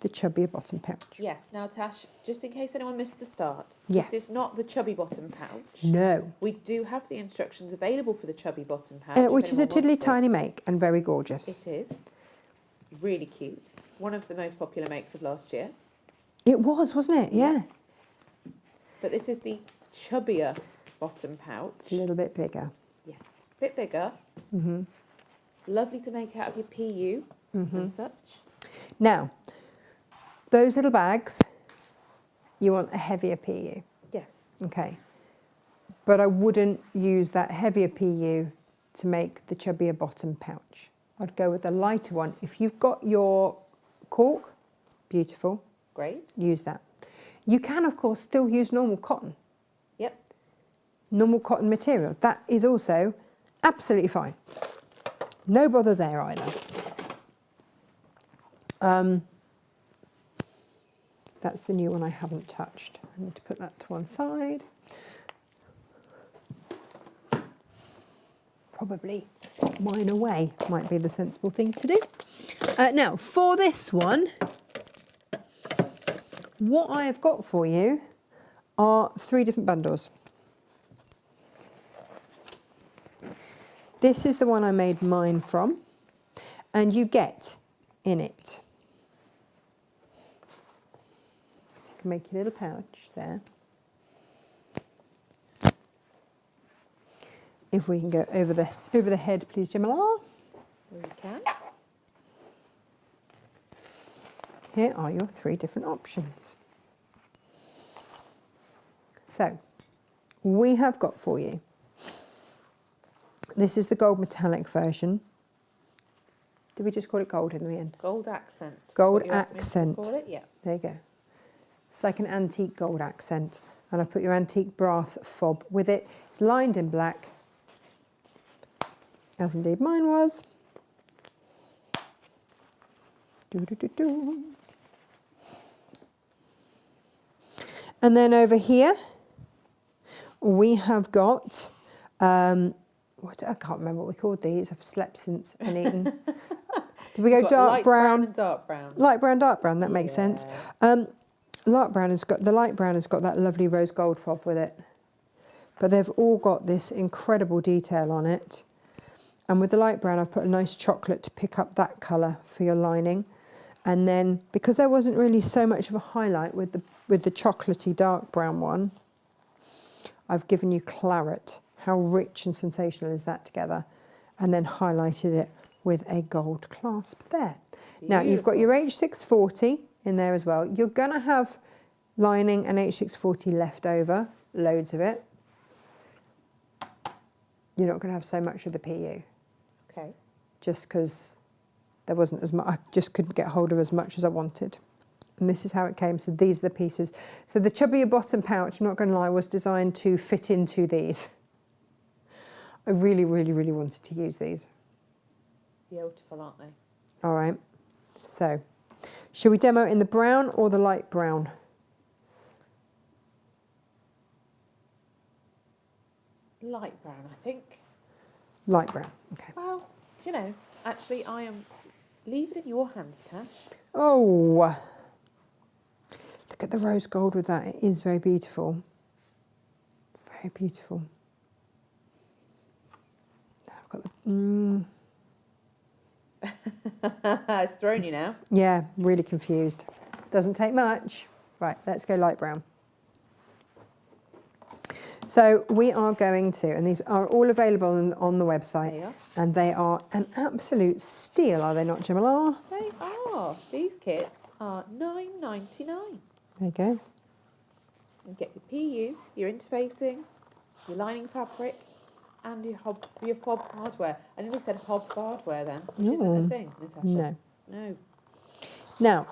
Speaker 1: the Chubbier-Bottomed Pouch.
Speaker 2: Yes. Now, Tash, just in case anyone missed the start,
Speaker 1: yes.
Speaker 2: This is not the Chubby-Bottomed Pouch.
Speaker 1: No.
Speaker 2: We do have the instructions available for the Chubby-Bottomed Pouch.
Speaker 1: Which is a tiddly tiny make and very gorgeous.
Speaker 2: It is. Really cute. One of the most popular makes of last year.
Speaker 1: It was, wasn't it? Yeah.
Speaker 2: But this is the Chubbier-Bottomed Pouch.
Speaker 1: It's a little bit bigger.
Speaker 2: Yes. A bit bigger.
Speaker 1: Mm-hmm.
Speaker 2: Lovely to make out of your PU and such.
Speaker 1: Now, those little bags, you want a heavier PU.
Speaker 2: Yes.
Speaker 1: Okay. But I wouldn't use that heavier PU to make the Chubbier-Bottomed Pouch. I'd go with a lighter one. If you've got your cork, beautiful.
Speaker 2: Great.
Speaker 1: Use that. You can, of course, still use normal cotton.
Speaker 2: Yep.
Speaker 1: Normal cotton material. That is also absolutely fine. No bother there either. That's the new one I haven't touched. I need to put that to one side. Probably put mine away might be the sensible thing to do. Now, for this one, what I have got for you are 3 different bundles. This is the one I made mine from, and you get in it. So you can make your little pouch there. If we can go over the head, please, Jamila.
Speaker 2: We can.
Speaker 1: Here are your 3 different options. So, we have got for you, this is the gold metallic version. Did we just call it gold in the end?
Speaker 2: Gold accent.
Speaker 1: Gold
Speaker 2: What you asked me to
Speaker 1: accent.
Speaker 2: call it? Yeah.
Speaker 1: There you go. It's like an antique gold accent. And I've put your antique brass fob with it. It's lined in black, as indeed mine was. Do-do-do-do. And then over here, we have got, I can't remember what we called these. I've slept since and eaten. Did we go dark brown?
Speaker 2: And dark brown.
Speaker 1: Light brown, dark brown, that makes sense. Light brown has got, the light brown has got that lovely rose gold fob with it. But they've all got this incredible detail on it. And with the light brown, I've put a nice chocolate to pick up that colour for your lining. And then, because there wasn't really so much of a highlight with the chocolatey dark brown one, I've given you claret. How rich and sensational is that together? And then highlighted it with a gold clasp there. Beautiful. Now, you've got your H640 in there as well. You're going to have lining and H640 left over, loads of it. You're not going to have so much of the PU.
Speaker 2: Okay.
Speaker 1: Just because there wasn't as much, I just couldn't get hold of as much as I wanted. And this is how it came. So these are the pieces. So the Chubbier-Bottomed Pouch, I'm not going to lie, was designed to fit into these. I really, really, really wanted to use these.
Speaker 2: Beautiful, aren't they?
Speaker 1: All right. So, should we demo it in the brown or the light brown?
Speaker 2: Light brown, I think.
Speaker 1: Light brown. Okay.
Speaker 2: Well, you know, actually, leave it in your hands, Tash.
Speaker 1: Oh, look at the rose gold with that. It is very beautiful. Very beautiful. I've got the.
Speaker 2: It's thrown you now.
Speaker 1: Yeah, really confused. Doesn't take much. Right, let's go light brown. So we are going to, and these are all available on the website, and they are an absolute steal, are they not, Jamila?
Speaker 2: They are. These kits are $9.99.
Speaker 1: There you go.
Speaker 2: You get your PU, your interfacing, your lining fabric, and your fob hardware. I nearly said hob hardware then, which isn't a thing, Natasha.
Speaker 1: No.
Speaker 2: No.
Speaker 1: Now,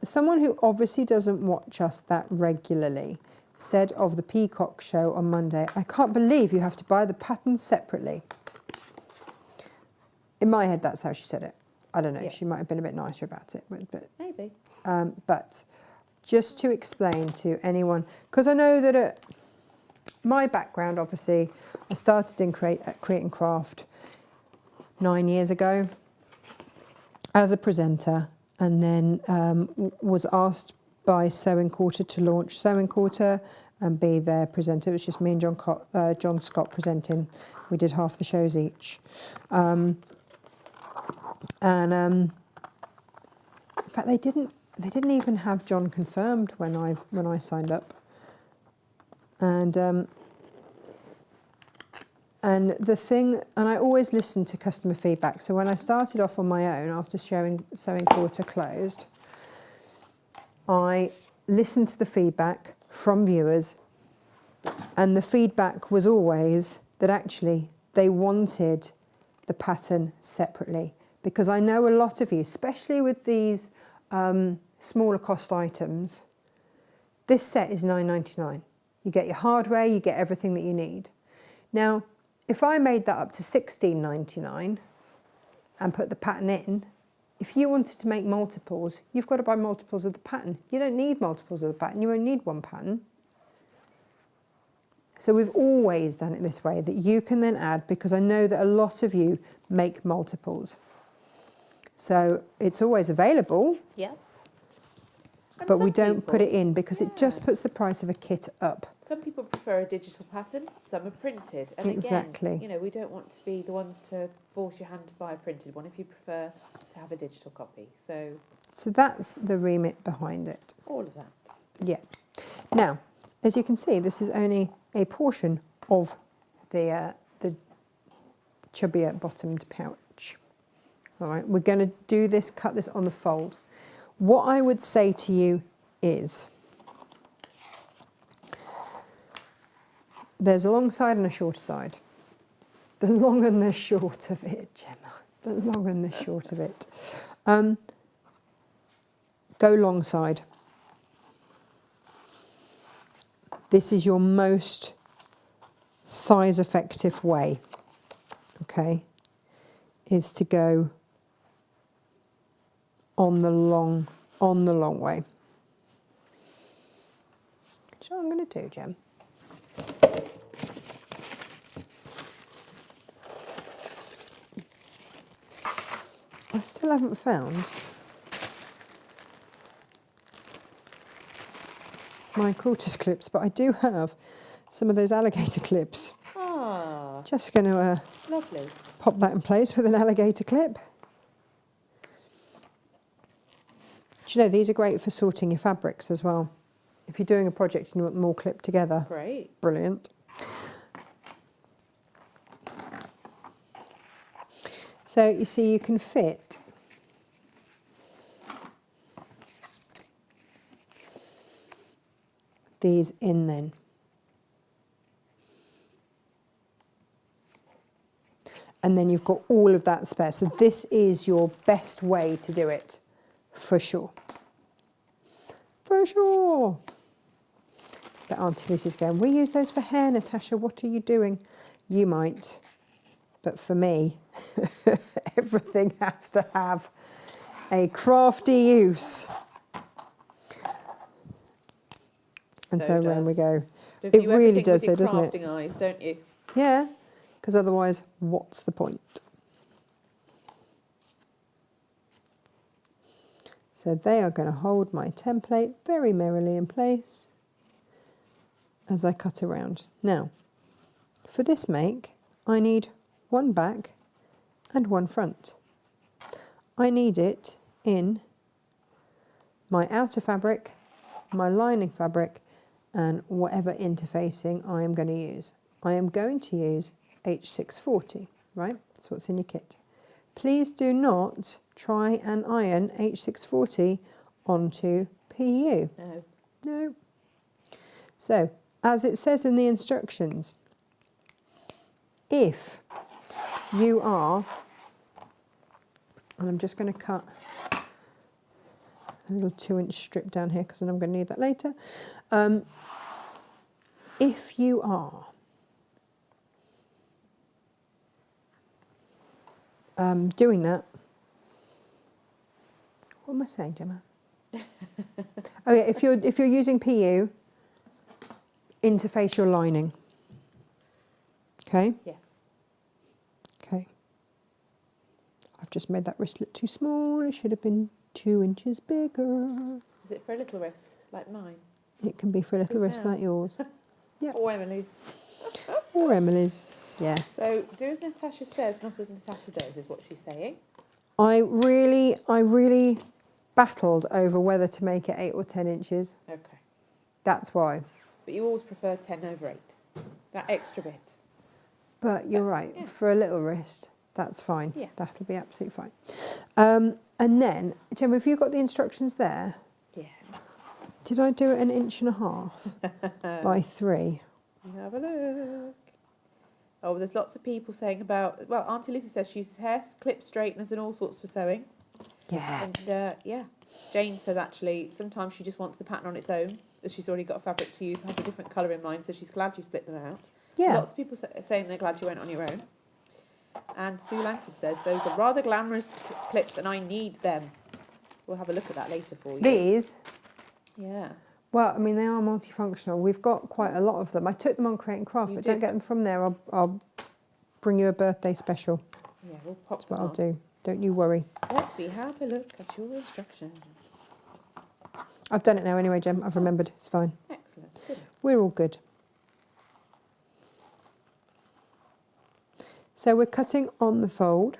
Speaker 1: someone who obviously doesn't watch us that regularly said of the Peacock show on Monday, I can't believe you have to buy the patterns separately. In my head, that's how she said it. I don't know, yeah. She might have been a bit nicer about it. But
Speaker 2: maybe.
Speaker 1: But just to explain to anyone, because I know that my background, obviously, I started in Create and Craft 9 years ago as a presenter, and then was asked by Sewing Quarter to launch Sewing Quarter and be their presenter. It was just me and John Scott presenting. We did half the shows each. In fact, they didn't even have John confirmed when I signed up. And the thing, and I always listen to customer feedback. So when I started off on my own after Sewing Quarter closed, I listened to the feedback from viewers, and the feedback was always that actually they wanted the pattern separately, because I know a lot of you, especially with these smaller cost items, this set is $9.99. You get your hardware, you get everything that you need. Now, if I made that up to $16.99 and put the pattern in, if you wanted to make multiples, you've got to buy multiples of the pattern. You don't need multiples of the pattern, you only need one pattern. So we've always done it this way, that you can then add, because I know that a lot of you make multiples. So it's always available.
Speaker 2: Yeah. And
Speaker 1: but
Speaker 2: some
Speaker 1: we don't put
Speaker 2: people-
Speaker 1: it in because it just puts the price of a kit up.
Speaker 2: Some people prefer a digital pattern, some are printed. And
Speaker 1: Exactly.
Speaker 2: again, you know, we don't want to be the ones to force your hand to buy a printed one if you prefer to have a digital copy.
Speaker 1: So that's the remit behind it.
Speaker 2: All of that.
Speaker 1: Yeah. Now, as you can see, this is only a portion of the Chubbier-Bottomed Pouch. All right, we're going to do this, cut this on the fold. What I would say to you is, there's a long side and a short side. The long and the short of it, Gemma, the long and the short of it. Go long side. This is your most size effective way, okay, is to go on the long way. Which I'm going to do, Gem. I still haven't found my quarters clips, but I do have some of those alligator clips.
Speaker 2: Ah,
Speaker 1: Just going to
Speaker 2: lovely.
Speaker 1: pop that in place with an alligator clip. Do you know, these are great for sorting your fabrics as well. If you're doing a project and you want them all clipped together.
Speaker 2: Great.
Speaker 1: Brilliant. So you see, you can fit these in then. And then you've got all of that spare. So this is your best way to do it, for sure. For sure. But Auntie Liz is going, we use those for hair, Natasha, what are you doing? You might, but for me, everything has to have a crafty use. And so around we go.
Speaker 2: If
Speaker 1: It
Speaker 2: you
Speaker 1: really
Speaker 2: everything
Speaker 1: does
Speaker 2: with your
Speaker 1: though, doesn't it?
Speaker 2: crafting eyes, don't you?
Speaker 1: Yeah, because otherwise, what's the point? So they are going to hold my template very merrily in place as I cut around. Now, for this make, I need one back and one front. I need it in my outer fabric, my lining fabric, and whatever interfacing I am going to use. I am going to use H640, right? That's what's in your kit. Please do not try and iron H640 onto PU.
Speaker 2: No.
Speaker 1: No. So, as it says in the instructions, if you are, and I'm just going to cut a little 2-inch strip down here because then I'm going to need that later. If you are doing that, what am I saying, Gemma? Oh yeah, if you're using PU, interface your lining. Okay.
Speaker 2: Yes.
Speaker 1: Okay. I've just made that wrist look too small. It should have been 2 inches bigger.
Speaker 2: Is it for a little wrist, like mine?
Speaker 1: It can be for a little
Speaker 2: Just
Speaker 1: wrist
Speaker 2: now.
Speaker 1: like yours. Yeah.
Speaker 2: Or Emily's?
Speaker 1: Or Emily's. Yeah.
Speaker 2: So, do as Natasha says, not as Natasha does, is what she's saying.
Speaker 1: I really battled over whether to make it 8 or 10 inches.
Speaker 2: Okay.
Speaker 1: That's why.
Speaker 2: But you always prefer 10/8. That extra bit.
Speaker 1: But you're right,
Speaker 2: Yeah.
Speaker 1: for a little wrist, that's fine.
Speaker 2: Yeah.
Speaker 1: That'll be absolutely fine. And then, Gemma, have you got the instructions there?
Speaker 2: Yes.
Speaker 1: Did I do it 1.5 by 3?
Speaker 2: Have a look. Oh, there's lots of people saying about, well, Auntie Lizzie says she uses hair clip straighteners and all sorts for sewing.
Speaker 1: Yeah.
Speaker 2: And yeah, Jane says actually sometimes she just wants the pattern on its own, as she's already got a fabric to use, has a different colour in mind, so she's glad you split them out.
Speaker 1: Yeah.
Speaker 2: Lots of people saying they're glad you went on your own. And Sue Langford says, those are rather glamorous clips and I need them. We'll have a look at that later for you.
Speaker 1: These?
Speaker 2: Yeah.
Speaker 1: Well, I mean, they are multifunctional. We've got quite a lot of them. I took them on Create and Craft,
Speaker 2: You
Speaker 1: but
Speaker 2: did.
Speaker 1: don't get them from there. I'll bring you a birthday special.
Speaker 2: Yeah, we'll pop
Speaker 1: That's what
Speaker 2: them
Speaker 1: I'll do. Don't you worry.
Speaker 2: Let's see, have a look at your instructions.
Speaker 1: I've done it now anyway, Jem. I've remembered. It's fine.
Speaker 2: Excellent. Good.
Speaker 1: We're all good. So we're cutting on the fold.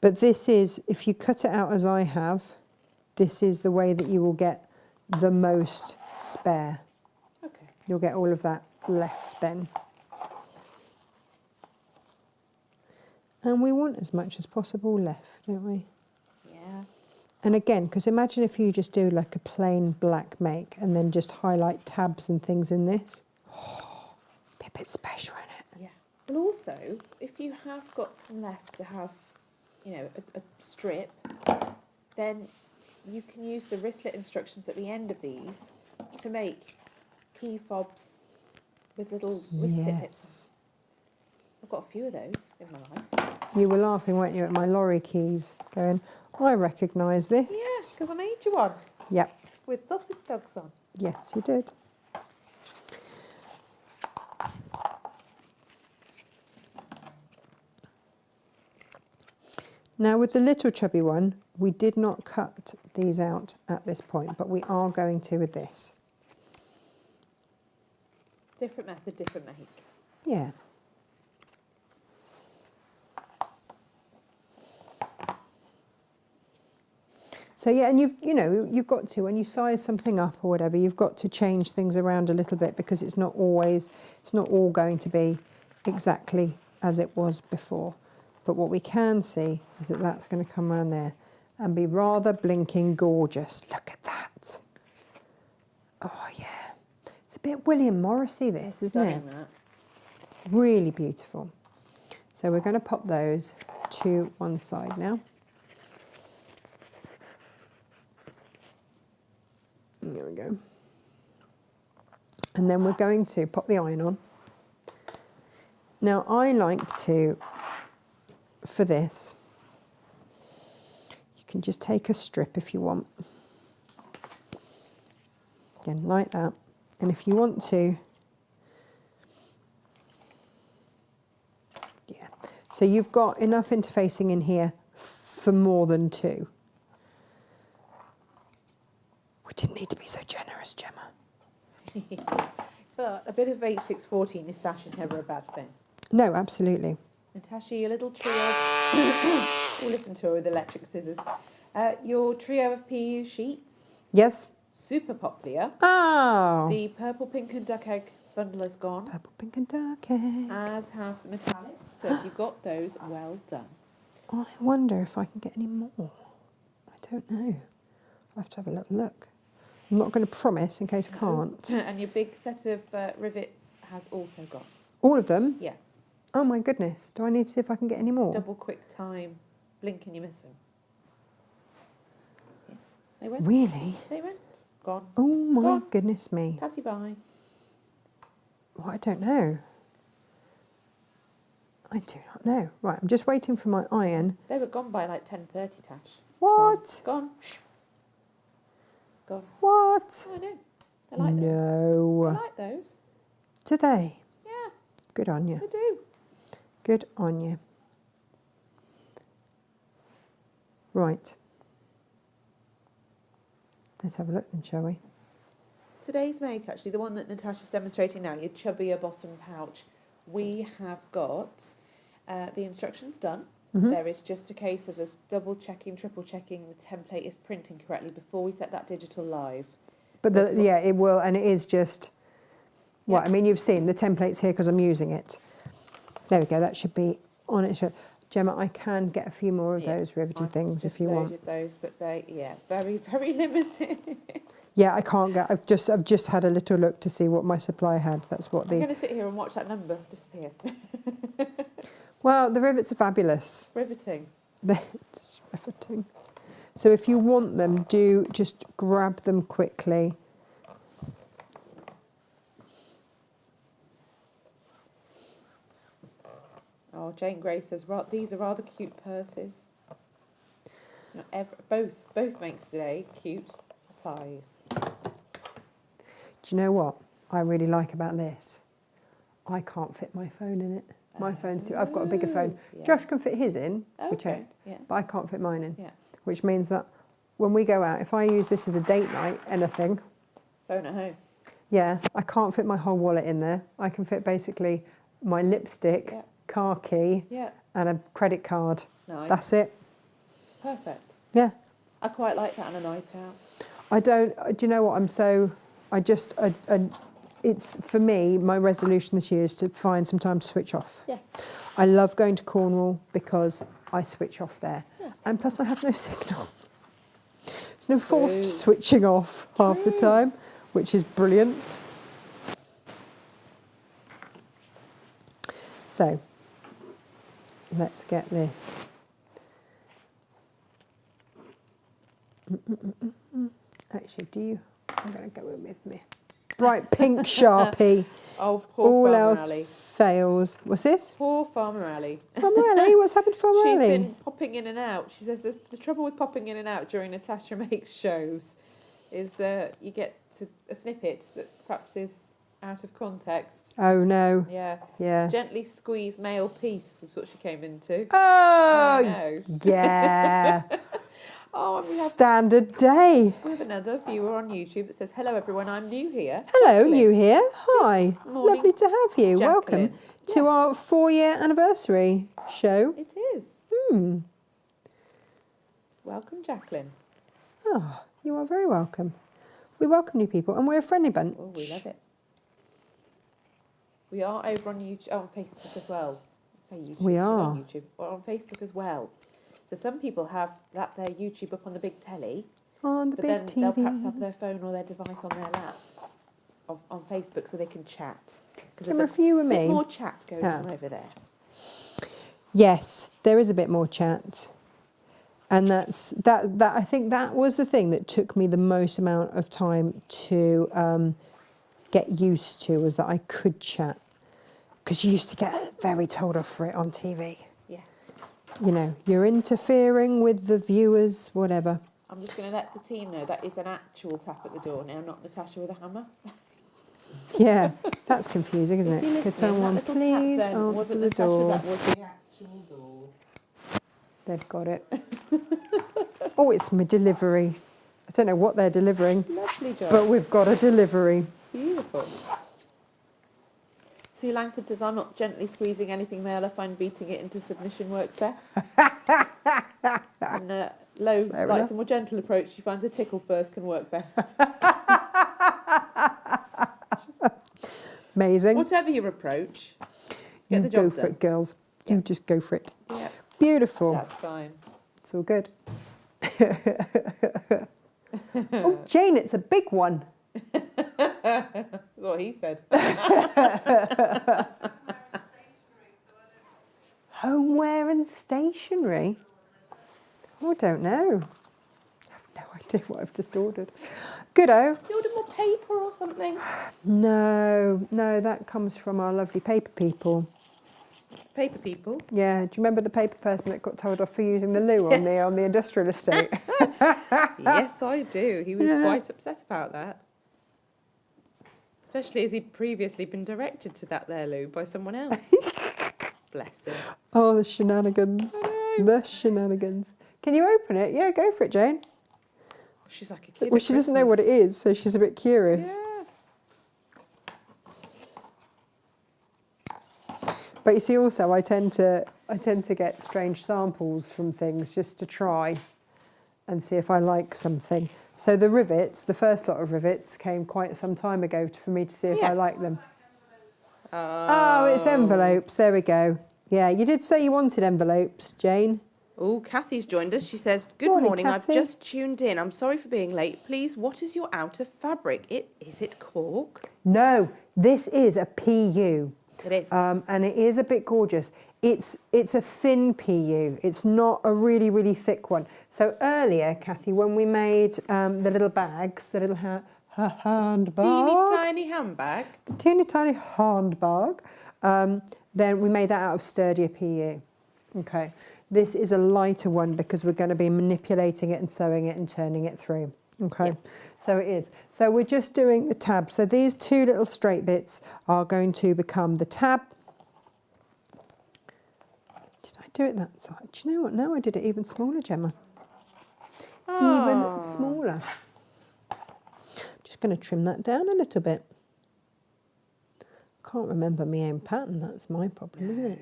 Speaker 1: But this is, if you cut it out as I have, this is the way that you will get the most spare.
Speaker 2: Okay.
Speaker 1: You'll get all of that left then. And we want as much as possible left, don't we?
Speaker 2: Yeah.
Speaker 1: And again, because imagine if you just do like a plain black make and then just highlight tabs and things in this. Oh, be a bit special, isn't it?
Speaker 2: Yeah. Well, also, if you have got some left to have, you know, a strip, then you can use the wristlet instructions at the end of these to make key fobs with little wristlet bits.
Speaker 1: Yes.
Speaker 2: I've got a few of those in my life.
Speaker 1: You were laughing, weren't you, at my lorry keys, going, I recognise this.
Speaker 2: Yeah, because I made you one.
Speaker 1: Yep.
Speaker 2: With sausage dogs on.
Speaker 1: Yes, you did. Now with the little chubby one, we did not cut these out at this point, but we are going to with this.
Speaker 2: Different method, different make.
Speaker 1: Yeah. So yeah, and you've got to, when you size something up or whatever, you've got to change things around a little bit because it's not all going to be exactly as it was before. But what we can see is that that's going to come around there and be rather blinking gorgeous. Look at that. Oh yeah. It's a bit William Morrissey this, isn't it?
Speaker 2: That.
Speaker 1: Really beautiful. So we're going to pop those to one side now. There we go. And then we're going to pop the iron on. Now I like to, for this, you can just take a strip if you want. Again, like that. And if you want to, yeah. So you've got enough interfacing in here for more than two. We didn't need to be so generous, Gemma.
Speaker 2: But a bit of H614 in stash is never a bad thing.
Speaker 1: No, absolutely.
Speaker 2: Natasha, your little trio. We'll listen to her with electric scissors. Your trio of PU sheets.
Speaker 1: Yes.
Speaker 2: Super popular.
Speaker 1: Oh.
Speaker 2: The purple, pink and duck egg bundle has gone.
Speaker 1: Purple, pink and dark egg.
Speaker 2: As have metallic. So if you've got those, well done.
Speaker 1: I wonder if I can get any more. I don't know. I'll have to have a little look. I'm not going to promise in case I can't.
Speaker 2: And your big set of rivets has also gone.
Speaker 1: All of them?
Speaker 2: Yes.
Speaker 1: Oh my goodness. Do I need to see if I can get any more?
Speaker 2: Double quick time. Blink and you're missing. Yeah. They went.
Speaker 1: Really?
Speaker 2: They went. Gone.
Speaker 1: Oh my
Speaker 2: Gone.
Speaker 1: goodness me.
Speaker 2: Tatty bye.
Speaker 1: Well, I don't know. I do not know. Right, I'm just waiting for my iron.
Speaker 2: They were gone by like 10:30, Tash.
Speaker 1: What?
Speaker 2: Gone. Gone.
Speaker 1: What?
Speaker 2: Oh, I know. They like those.
Speaker 1: No.
Speaker 2: They like those.
Speaker 1: Do they?
Speaker 2: Yeah,
Speaker 1: Good on you.
Speaker 2: they do.
Speaker 1: Good on you. Right. Let's have a look then, shall we?
Speaker 2: Today's make, actually, the one that Natasha's demonstrating now, your Chubbier-Bottomed Pouch, we have got the instructions done.
Speaker 1: Mhm.
Speaker 2: There is just a case of us double checking, triple checking the template is printing correctly before we set that digital live.
Speaker 1: But yeah, it will, and it is just. Well,
Speaker 2: Yeah.
Speaker 1: I mean, you've seen the template's here because I'm using it. There we go. That should be on it. Gemma, I can get a few more of those rivety
Speaker 2: I've
Speaker 1: things
Speaker 2: just
Speaker 1: if you want.
Speaker 2: loaded those, but they, very, very limited.
Speaker 1: Yeah, I can't get. I've just had a little look to see what my supply had. That's what
Speaker 2: I'm
Speaker 1: the.
Speaker 2: going to sit here and watch that number disappear.
Speaker 1: Well, the rivets are fabulous.
Speaker 2: Riveting.
Speaker 1: They're riveting. So if you want them, do just grab them quickly.
Speaker 2: Oh, Jane Gray says, these are rather cute purses. Both makes today cute applies.
Speaker 1: Do you know what I really like about this? I can't fit my phone in it. My phone's too. I've got a bigger phone.
Speaker 2: Yeah.
Speaker 1: Josh can fit his in,
Speaker 2: Okay.
Speaker 1: but I can't fit mine in.
Speaker 2: Yeah.
Speaker 1: Which means that when we go out, if I use this as a date night, anything.
Speaker 2: Phone at home.
Speaker 1: Yeah, I can't fit my whole wallet in there. I can fit basically my lipstick, car key, and a credit card.
Speaker 2: Nice.
Speaker 1: That's it.
Speaker 2: Perfect.
Speaker 1: Yeah.
Speaker 2: I quite like that on a night out.
Speaker 1: I don't. Do you know what? It's for me. My resolution this year is to find some time to switch off.
Speaker 2: Yeah.
Speaker 1: I love going to Cornwall because I switch off there,
Speaker 2: Yeah.
Speaker 1: and plus I have no signal. There's no forced switching off half the time, which is brilliant. So let's get this. Actually, I'm going to go in with me. Bright pink Sharpie.
Speaker 2: Oh, poor
Speaker 1: All
Speaker 2: Farmer
Speaker 1: else
Speaker 2: Ali.
Speaker 1: fails. What's this?
Speaker 2: Poor Farmer Ali.
Speaker 1: Farmer Ali? What's happened to Farmer Ali?
Speaker 2: She's been popping in and out. She says the trouble with popping in and out during Natasha Makes shows is you get a snippet that perhaps is out of context.
Speaker 1: Oh, no.
Speaker 2: Yeah.
Speaker 1: Yeah.
Speaker 2: Gently squeeze male piece was what she came into.
Speaker 1: Oh,
Speaker 2: no.
Speaker 1: yeah.
Speaker 2: Oh, and
Speaker 1: Standard day.
Speaker 2: we have another viewer on YouTube that says, "Hello everyone, I'm new here."
Speaker 1: Hello,
Speaker 2: Jacqueline.
Speaker 1: new here. Hi.
Speaker 2: Morning,
Speaker 1: Lovely to have you.
Speaker 2: Jacqueline.
Speaker 1: Welcome to our 4-year anniversary show.
Speaker 2: It is. Welcome, Jacqueline.
Speaker 1: Oh, you are very welcome. We welcome new people and we're a friendly bunch.
Speaker 2: Oh, we love it. We are over on YouTube, on Facebook as well. I say YouTube,
Speaker 1: We
Speaker 2: not
Speaker 1: are.
Speaker 2: on YouTube, but on Facebook as well. So some people have their YouTube up on the big telly,
Speaker 1: On the
Speaker 2: but
Speaker 1: big
Speaker 2: then
Speaker 1: TV.
Speaker 2: they'll perhaps have their phone or their device on their lap on Facebook so they can chat. Because
Speaker 1: Come a few with
Speaker 2: bit
Speaker 1: me.
Speaker 2: more chat goes on over there.
Speaker 1: Yes, there is a bit more chat. And that I think that was the thing that took me the most amount of time to get used to, was that I could chat. Because you used to get very told off for it on TV.
Speaker 2: Yes.
Speaker 1: You know, you're interfering with the viewers, whatever.
Speaker 2: I'm just going to let the team know that is an actual tap at the door now, not Natasha with a hammer.
Speaker 1: Yeah, that's confusing, isn't
Speaker 2: If you're
Speaker 1: it? Could
Speaker 2: listening,
Speaker 1: someone
Speaker 2: that little
Speaker 1: please
Speaker 2: tap then
Speaker 1: answer
Speaker 2: wasn't
Speaker 1: the
Speaker 2: Natasha,
Speaker 1: door?
Speaker 2: that was the actual door.
Speaker 1: They've got it. Oh, it's my delivery. I don't know what they're delivering,
Speaker 2: Lovely job.
Speaker 1: but we've got a delivery.
Speaker 2: Beautiful. Sue Langford says, "I'm not gently squeezing anything male. I find beating it into submission works best." And Lo likes a more gentle approach. She finds a tickle first can work best.
Speaker 1: Amazing.
Speaker 2: Whatever your approach, get the
Speaker 1: Go
Speaker 2: job
Speaker 1: for
Speaker 2: done.
Speaker 1: it, girls. You
Speaker 2: Yeah.
Speaker 1: just go for it.
Speaker 2: Yeah,
Speaker 1: Beautiful.
Speaker 2: that's fine.
Speaker 1: It's all good. Oh, Jane, it's a big one.
Speaker 2: That's what he said.
Speaker 1: Homeware and stationery? Oh, I don't know. I have no idea what I've just ordered. Goodo.
Speaker 2: You ordered more paper or something?
Speaker 1: No, that comes from our lovely paper people.
Speaker 2: Paper people?
Speaker 1: Yeah, do you remember the paper person that got told off for using the loo on the industrial estate?
Speaker 2: Yes, I do. He was quite upset about that. Especially as he'd previously been directed to that there loo by someone else. Bless him.
Speaker 1: Oh, the shenanigans. The shenanigans. Can you open it? Yeah, go for it, Jane.
Speaker 2: She's like a kid.
Speaker 1: Well, she doesn't know what it is, so she's a bit curious.
Speaker 2: Yeah.
Speaker 1: But you see, also, I tend to get strange samples from things just to try and see if I like something. So the rivets, the first lot of rivets, came quite some time ago for me to see if I like them. Oh, it's envelopes. There we go. Yeah, you did say you wanted envelopes, Jane.
Speaker 3: Oh, Kathy's joined us. She says, "Good
Speaker 1: Morning,
Speaker 3: morning.
Speaker 1: Kathy.
Speaker 3: I've just tuned in. I'm sorry for being late. Please, what is your outer fabric? Is it cork?"
Speaker 1: No, this is a PU.
Speaker 3: It is.
Speaker 1: And it is a bit gorgeous. It's a thin PU. It's not a really, really thick one. So earlier, Kathy, when we made the little bags, the little handbag,
Speaker 3: Teeny tiny handbag.
Speaker 1: the teeny tiny handbag, then we made that out of sturdier PU. Okay. This is a lighter one because we're going to be manipulating it and sewing it and turning it through. Okay, so it is. So we're just doing the tab. So these two little straight bits are going to become the tab. Did I do it that side? Do you know what? No, I did it even smaller, Gemma.
Speaker 3: Oh.
Speaker 1: Even smaller. Just going to trim that down a little bit. Can't remember my own pattern. That's my problem, isn't it?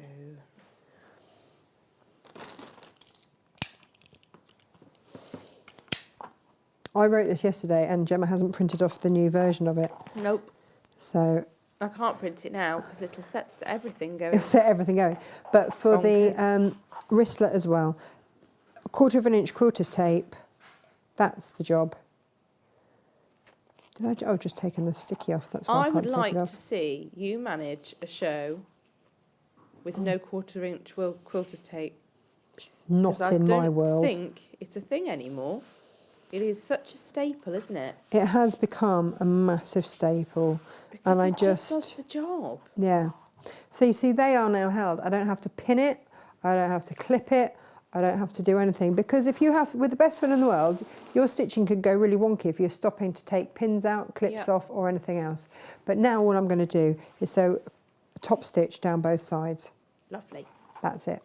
Speaker 1: I wrote this yesterday and Gemma hasn't printed off the new version of it.
Speaker 3: Nope.
Speaker 1: So
Speaker 3: I can't print it now because it'll set everything going.
Speaker 1: it'll set everything going. But for
Speaker 3: Bonkers.
Speaker 1: the wristlet as well, 1/4 of an inch quilter's tape, that's the job. Did I? Oh, just taken the sticky off. That's why I
Speaker 3: I
Speaker 1: can't
Speaker 3: would
Speaker 1: take
Speaker 3: like
Speaker 1: it
Speaker 3: to
Speaker 1: off.
Speaker 3: see you manage a show with no 1/4 inch quilter's tape.
Speaker 1: Not
Speaker 3: 'Cause
Speaker 1: in my
Speaker 3: I don't
Speaker 1: world.
Speaker 3: think it's a thing anymore. It is such a staple, isn't it?
Speaker 1: It has become a massive staple.
Speaker 3: Because
Speaker 1: And I
Speaker 3: it
Speaker 1: just
Speaker 3: does the job.
Speaker 1: Yeah. So you see, they are now held. I don't have to pin it. I don't have to clip it. I don't have to do anything. Because if you have, with the best will in the world, your stitching could go really wonky if you're stopping to take pins out, clips off, or anything else. But now all I'm going to do is sew a top stitch down both sides.
Speaker 3: Lovely.
Speaker 1: That's it.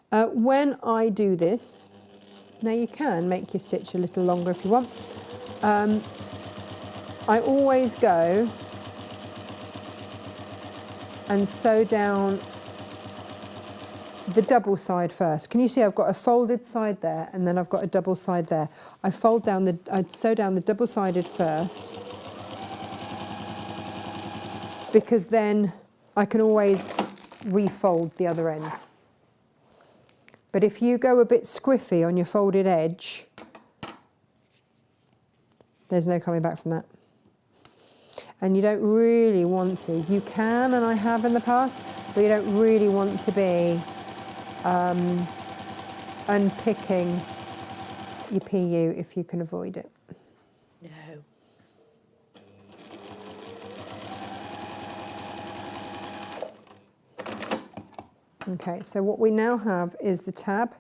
Speaker 1: When I do this, now you can make your stitch a little longer if you want. I always go and sew down the double side first. Can you see I've got a folded side there and then I've got a double side there. I sew down the double sided first because then I can always refold the other end. But if you go a bit squiffy on your folded edge, there's no coming back from that. And you don't really want to. You can, and I have in the past, but you don't really want to be unpicking your PU if you can avoid it.
Speaker 3: No.
Speaker 1: Okay, so what we now have is the tab,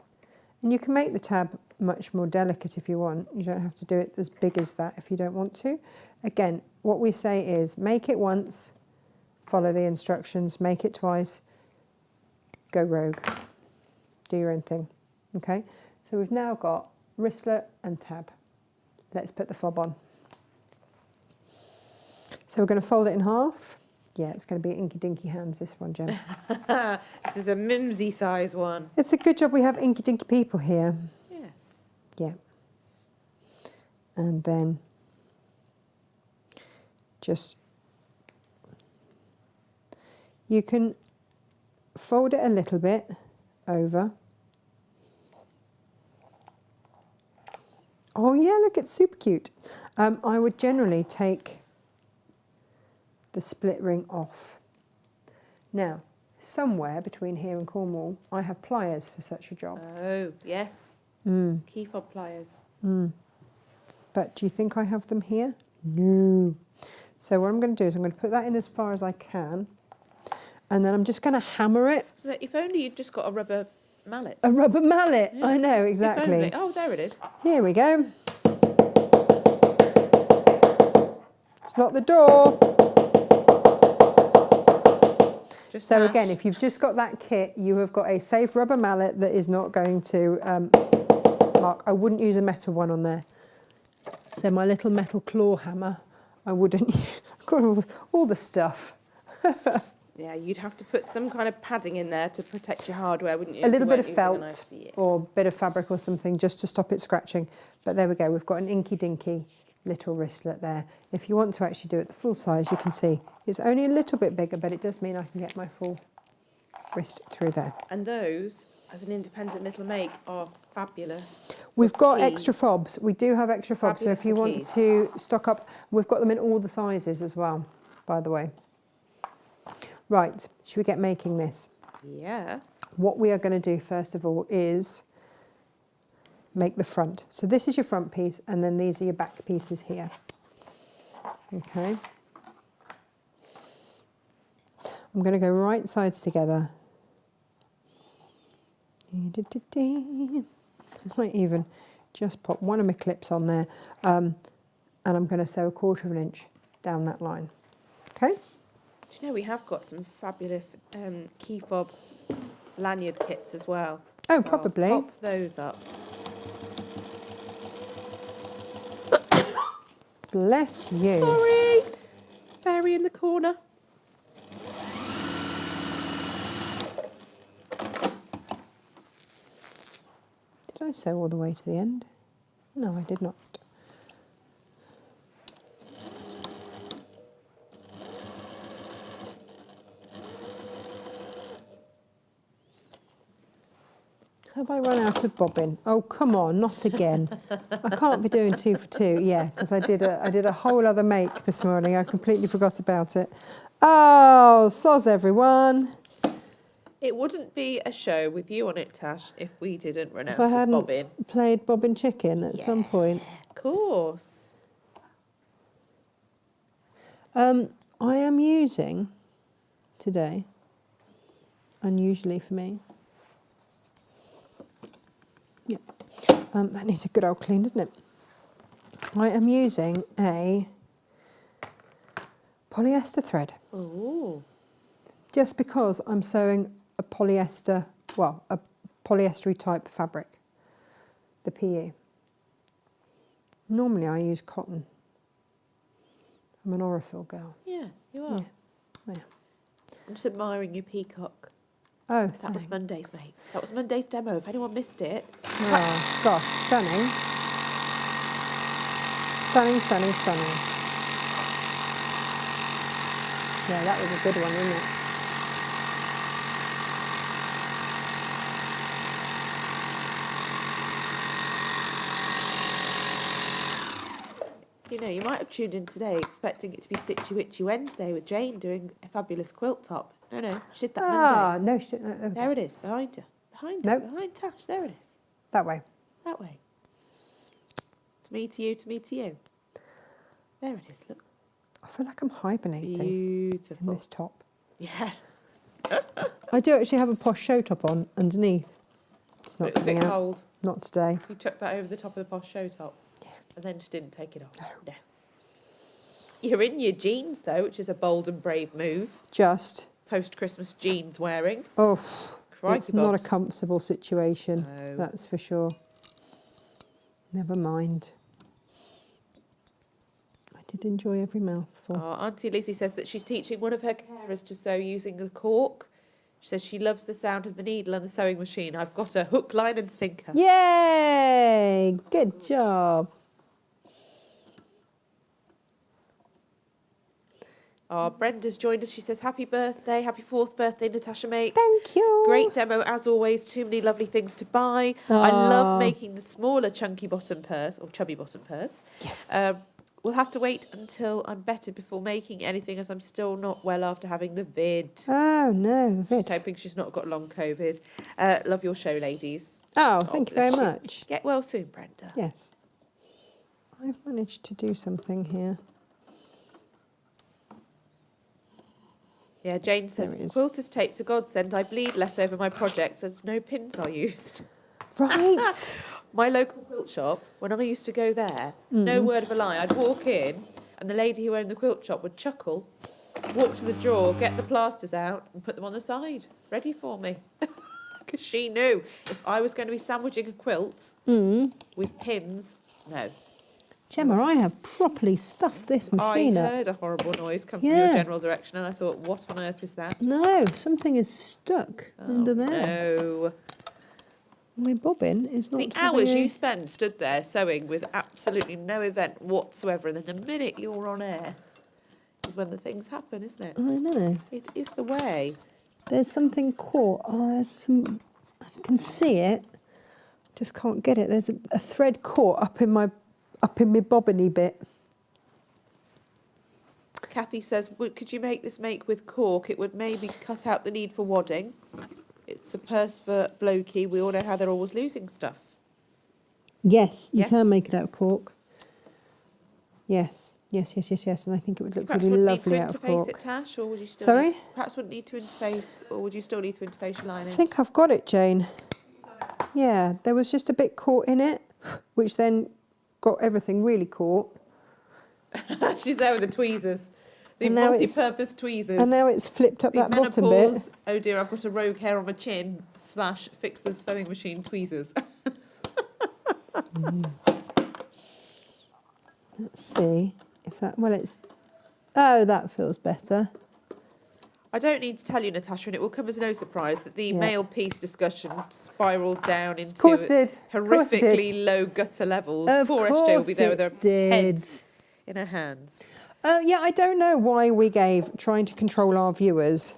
Speaker 1: and you can make the tab much more delicate if you want. You don't have to do it as big as that if you don't want to. Again, what we say is make it once, follow the instructions, make it twice, go rogue, do your own thing. Okay, so we've now got wristlet and tab. Let's put the fob on. So we're going to fold it in half. Yeah, it's going to be inky dinky hands, this one, Jem.
Speaker 3: This is a mimsy size one.
Speaker 1: It's a good job we have inky dinky people here.
Speaker 3: Yes.
Speaker 1: Yeah. And then just, you can fold it a little bit over. Oh yeah, look, it's super cute. I would generally take the split ring off. Now, somewhere between here and Cornwall, I have pliers for such a job.
Speaker 3: Oh, yes. Key fob pliers.
Speaker 1: But do you think I have them here? No. So what I'm going to do is I'm going to put that in as far as I can, and then I'm just going to hammer it.
Speaker 3: So if only you'd just got a rubber mallet.
Speaker 1: A rubber mallet.
Speaker 3: Yeah.
Speaker 1: I know,
Speaker 3: If
Speaker 1: exactly.
Speaker 3: only. Oh, there it is.
Speaker 1: Here we go. It's not the door.
Speaker 3: Just
Speaker 1: So
Speaker 3: mash.
Speaker 1: again, if you've just got that kit, you have got a safe rubber mallet that is not going to mark. I wouldn't use a metal one on there. So my little metal claw hammer, I wouldn't. I've got all the stuff.
Speaker 3: Yeah, you'd have to put some kind of padding in there to protect your hardware, wouldn't you?
Speaker 1: A
Speaker 3: if you
Speaker 1: little bit
Speaker 3: weren't
Speaker 1: of
Speaker 3: using a
Speaker 1: felt
Speaker 3: knife? Yeah.
Speaker 1: or bit of fabric or something just to stop it scratching. But there we go, we've got an inky dinky little wristlet there. If you want to actually do it the full size, you can see it's only a little bit bigger, but it does mean I can get my full wrist through there.
Speaker 3: And those, as an independent little make, are fabulous.
Speaker 1: We've
Speaker 3: for
Speaker 1: got
Speaker 3: keys.
Speaker 1: extra fobs. We do have extra fobs, so
Speaker 3: Fabulous
Speaker 1: if you
Speaker 3: for
Speaker 1: want
Speaker 3: keys.
Speaker 1: to stock up, we've got them in all the sizes as well, by the way. Right, should we get making this?
Speaker 3: Yeah.
Speaker 1: What we are going to do first of all is make the front. So this is your front piece, and then these are your back pieces here. Okay. I'm going to go right sides together. I might even just pop one of my clips on there, and I'm going to sew 1/4 of an inch down that line. Okay.
Speaker 3: Do you know we have got some fabulous key fob lanyard kits as well?
Speaker 1: Oh,
Speaker 3: So
Speaker 1: probably.
Speaker 3: I'll pop those up.
Speaker 1: Bless you.
Speaker 3: Sorry. Fairy in the corner.
Speaker 1: Did I sew all the way to the end? No, I did not. Have I run out of bobbin? Oh, come on, not again. I can't be doing 2 for 2. Yeah, because I did a whole other make this morning. I completely forgot about it. Oh, soz everyone.
Speaker 3: It wouldn't be a show with you on it, Tash, if we didn't run out
Speaker 1: If I
Speaker 3: of
Speaker 1: hadn't
Speaker 3: bobbin.
Speaker 1: played bobbin chicken at some point.
Speaker 3: Of course.
Speaker 1: I am using today, unusually for me. Yep. That needs a good old clean, doesn't it? I am using a polyester thread.
Speaker 3: Ooh.
Speaker 1: Just because I'm sewing a polyester, well, a polyestery type fabric, the PU. Normally I use cotton. I'm an Aurifil girl.
Speaker 3: Yeah, you are.
Speaker 1: Yeah.
Speaker 3: I'm just admiring your peacock.
Speaker 1: Oh,
Speaker 3: That was Monday's, mate. That was Monday's demo. If anyone missed it.
Speaker 1: Oh, gosh, stunning. Stunning, stunning, stunning. Yeah, that was a good one, wasn't it?
Speaker 2: You know, you might have tuned in today expecting it to be Stitchy Witchy Wednesday with Jane doing a fabulous quilt top. No, she did that Monday.
Speaker 1: No, she didn't. No,
Speaker 2: There it is, behind you. Behind you,
Speaker 1: Nope.
Speaker 2: behind Tash. There it is.
Speaker 1: that way.
Speaker 2: That way. To me, to you, to me, to you. There it is, look.
Speaker 1: I feel like I'm hibernating in
Speaker 2: Beautiful.
Speaker 1: this top.
Speaker 2: Yeah.
Speaker 1: I do actually have a posh show top on underneath. It's not
Speaker 2: But it was a
Speaker 1: coming
Speaker 2: bit
Speaker 1: out.
Speaker 2: cold.
Speaker 1: Not today.
Speaker 2: You chucked that over the top of the posh show top.
Speaker 1: Yeah.
Speaker 2: And then just didn't take it off.
Speaker 1: No.
Speaker 2: You're in your jeans, though, which is a bold and brave move.
Speaker 1: Just,
Speaker 2: Post-Christmas jeans wearing.
Speaker 1: oh,
Speaker 2: Crikey
Speaker 1: it's not a
Speaker 2: bobs.
Speaker 1: comfortable situation.
Speaker 2: No.
Speaker 1: That's for sure. Never mind. I did enjoy every mouthful.
Speaker 2: Oh, Auntie Lizzie says that she's teaching one of her carers to sew using the cork. She says she loves the sound of the needle and the sewing machine. I've got a hook, line and sinker.
Speaker 1: Yay! Good job.
Speaker 2: Oh, Brenda's joined us. She says, happy birthday, happy 4th birthday, Natasha Makes.
Speaker 1: Thank you.
Speaker 2: Great demo, as always. Too many lovely things to buy. I love
Speaker 1: Aw.
Speaker 2: making the smaller chunky bottom purse, or chubby bottom purse.
Speaker 1: Yes.
Speaker 2: We'll have to wait until I'm better before making anything, as I'm still not well after having the vid.
Speaker 1: Oh, no, the
Speaker 2: She's
Speaker 1: vid.
Speaker 2: hoping she's not got long COVID. Love your show, ladies.
Speaker 1: Oh, thank you very
Speaker 2: bless you.
Speaker 1: much.
Speaker 2: Get well soon, Brenda.
Speaker 1: Yes. I've managed to do something here.
Speaker 2: Yeah, Jane says,
Speaker 1: There it is.
Speaker 2: quilter's tape's a godsend. I bleed less over my projects as no pins are used.
Speaker 1: Right.
Speaker 2: My local quilt shop, when I used to go there, no word of a lie, I'd walk in and the lady who owned the quilt shop would chuckle, walk to the drawer, get the plasters out and put them on the side, ready for me. Because she knew if I was going to be sandwiching a quilt with pins, no.
Speaker 1: Gemma, I have properly stuffed this machine
Speaker 2: I
Speaker 1: up.
Speaker 2: heard a horrible noise come from
Speaker 1: Yeah.
Speaker 2: your general direction and I thought, what on earth is that?
Speaker 1: No, something is stuck under there.
Speaker 2: No.
Speaker 1: My bobbin is not.
Speaker 2: The
Speaker 1: having
Speaker 2: hours
Speaker 1: a-
Speaker 2: you spend stood there sewing with absolutely no event whatsoever, and then the minute you're on air is when the things happen, isn't it?
Speaker 1: I know.
Speaker 2: It is the way.
Speaker 1: There's something caught. Oh, there's some. I can see it. Just can't get it. There's a thread caught up in my bobbiny bit.
Speaker 2: Kathy says, could you make this make with cork? It would maybe cut out the need for wadding. It's a purse for blokey. We all know how they're always losing stuff.
Speaker 1: Yes, you
Speaker 2: Yes.
Speaker 1: can make it out of cork. Yes. And I think it would look
Speaker 2: Perhaps
Speaker 1: really
Speaker 2: wouldn't need
Speaker 1: lovely
Speaker 2: to
Speaker 1: out of
Speaker 2: interface
Speaker 1: cork.
Speaker 2: it, Tash, or would you still?
Speaker 1: Sorry?
Speaker 2: Perhaps wouldn't need to interface, or would you still need to interface your
Speaker 1: I
Speaker 2: lining?
Speaker 1: think I've got it, Jane. Yeah, there was just a bit caught in it, which then got everything really caught.
Speaker 2: She's there with the tweezers. The multi-purpose tweezers.
Speaker 1: And now it's flipped up
Speaker 2: The
Speaker 1: that bottom bit.
Speaker 2: menopause, oh dear, I've got a rogue hair on my chin, / fix the sewing machine tweezers.
Speaker 1: Let's see if that, well it's, oh that feels better.
Speaker 2: I don't need to tell you, Natasha, and it will come as no surprise that the male piece discussion spiralled down into horrifically low gutter levels. Poor SJ will be there with her head in her hands.
Speaker 1: Yeah, I don't know why we gave trying to control our viewers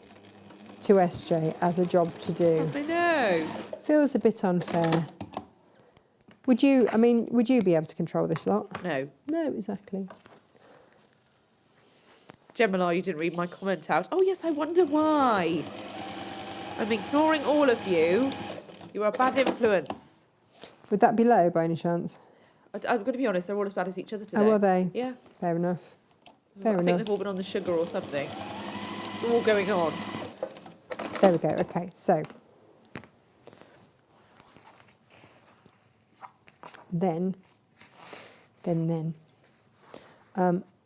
Speaker 1: to SJ as a job to do.
Speaker 2: I know.
Speaker 1: Feels a bit unfair. Would you be able to control this lot?
Speaker 2: No.
Speaker 1: No, exactly.
Speaker 2: Gemini, you didn't read my comment out. Oh, yes, I wonder why. I'm ignoring all of you. You are a bad influence.
Speaker 1: Would that be low by any chance?
Speaker 2: I'm going to be honest, they're all as bad as each other today.
Speaker 1: Oh, are they?
Speaker 2: Yeah.
Speaker 1: Fair enough.
Speaker 2: I think they've all been on the sugar or something. It's all going on.
Speaker 1: There we go. Okay, so then,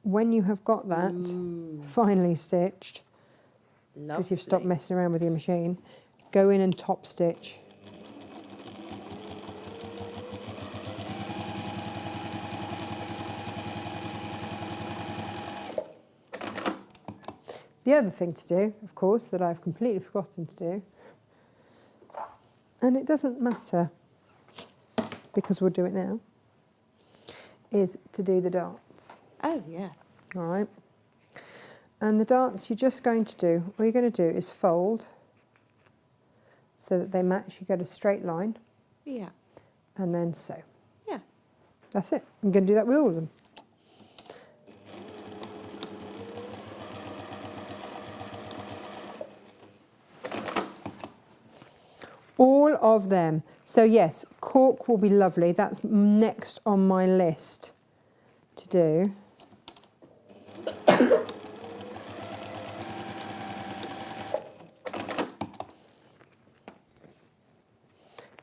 Speaker 1: when you have got that finally stitched, because you've stopped messing around with your machine, go in and top stitch. The other thing to do, of course, that I've completely forgotten to do, and it doesn't matter because we'll do it now, is to do the darts.
Speaker 2: Oh, yes.
Speaker 1: All right. And the darts you're just going to do, all you're going to do is fold so that they match. You go to straight line.
Speaker 2: Yeah.
Speaker 1: And then sew.
Speaker 2: Yeah.
Speaker 1: That's it. I'm going to do that with all of them. All of them. So yes, cork will be lovely. That's next on my list to do.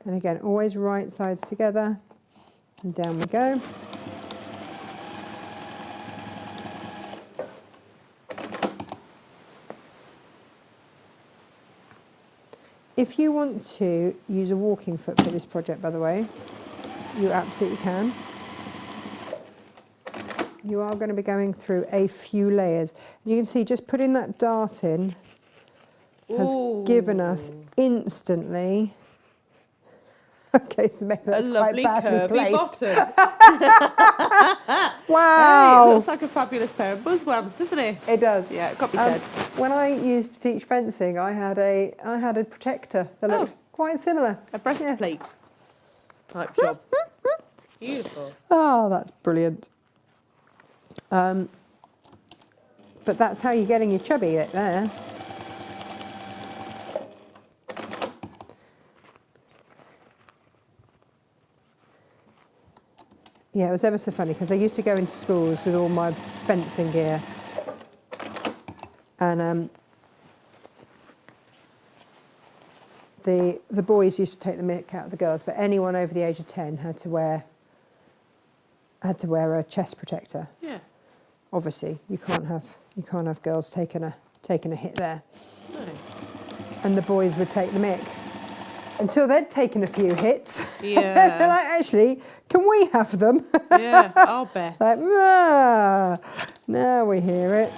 Speaker 1: And again, always right sides together. And down we go. If you want to use a walking foot for this project, by the way, you absolutely can. You are going to be going through a few layers. And you can see just putting that dart in has given us instantly. Okay, so maybe that's
Speaker 2: a lovely
Speaker 1: quite badly
Speaker 2: curvy
Speaker 1: placed.
Speaker 2: bottom.
Speaker 1: Wow!
Speaker 2: Hey, it looks like a fabulous pair of buzzworms, doesn't it?
Speaker 1: It does.
Speaker 2: Yeah, it got me said.
Speaker 1: When I used to teach fencing, I had a protector that looked quite similar.
Speaker 2: A breastplate type job. Beautiful.
Speaker 1: Oh, that's brilliant. But that's how you're getting your chubby it there. Yeah, it was ever so funny because I used to go into schools with all my fencing gear, and the boys used to take the mick out of the girls, but anyone over the age of 10 had to wear a chest protector.
Speaker 2: Yeah.
Speaker 1: Obviously, you can't have girls taking a hit there.
Speaker 2: No.
Speaker 1: And the boys would take the mick until they'd taken a few hits.
Speaker 2: Yeah.
Speaker 1: They're like, actually, can we have them?
Speaker 2: Yeah, I'll bet.
Speaker 1: Like, now we hear it.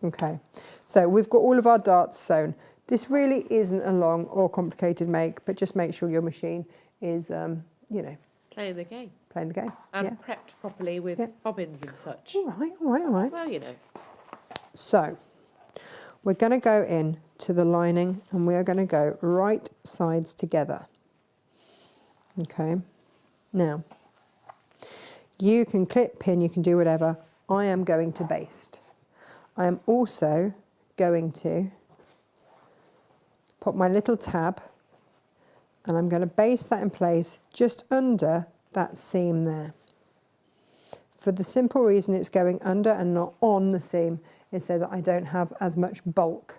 Speaker 1: Okay, so we've got all of our darts sewn. This really isn't a long or complicated make, but just make sure your machine is,
Speaker 2: Playing the game.
Speaker 1: playing the game.
Speaker 2: And prepped properly with bobbins and such.
Speaker 1: All right.
Speaker 2: Well, you know.
Speaker 1: So, we're going to go in to the lining and we are going to go right sides together. Okay. Now, you can clip, pin, you can do whatever. I am going to baste. I am also going to put my little tab and I'm going to baste that in place just under that seam there. For the simple reason it's going under and not on the seam is so that I don't have as much bulk.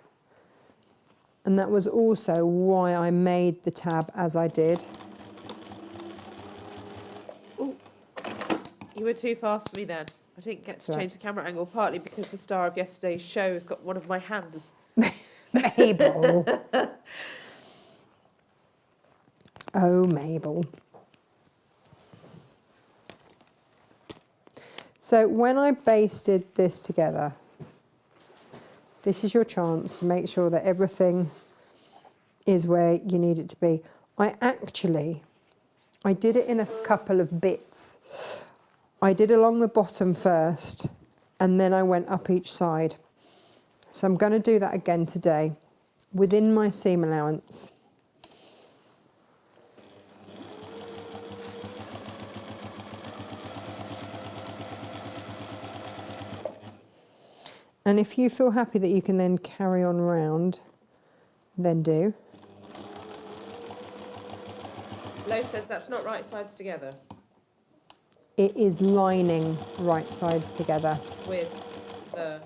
Speaker 1: And that was also why I made the tab as I did. Ooh.
Speaker 3: You were too fast for me then. I didn't get to change the camera angle, partly because the star of yesterday's show has got one of my hands.
Speaker 1: Mabel. Oh, Mabel. So when I basted this together, this is your chance to make sure that everything is where you need it to be. I did it in a couple of bits. I did along the bottom first, and then I went up each side. So I'm going to do that again today within my seam allowance. And if you feel happy that you can then carry on round, then do.
Speaker 3: Lo says that's not right sides together.
Speaker 1: It is lining right sides together.
Speaker 3: With the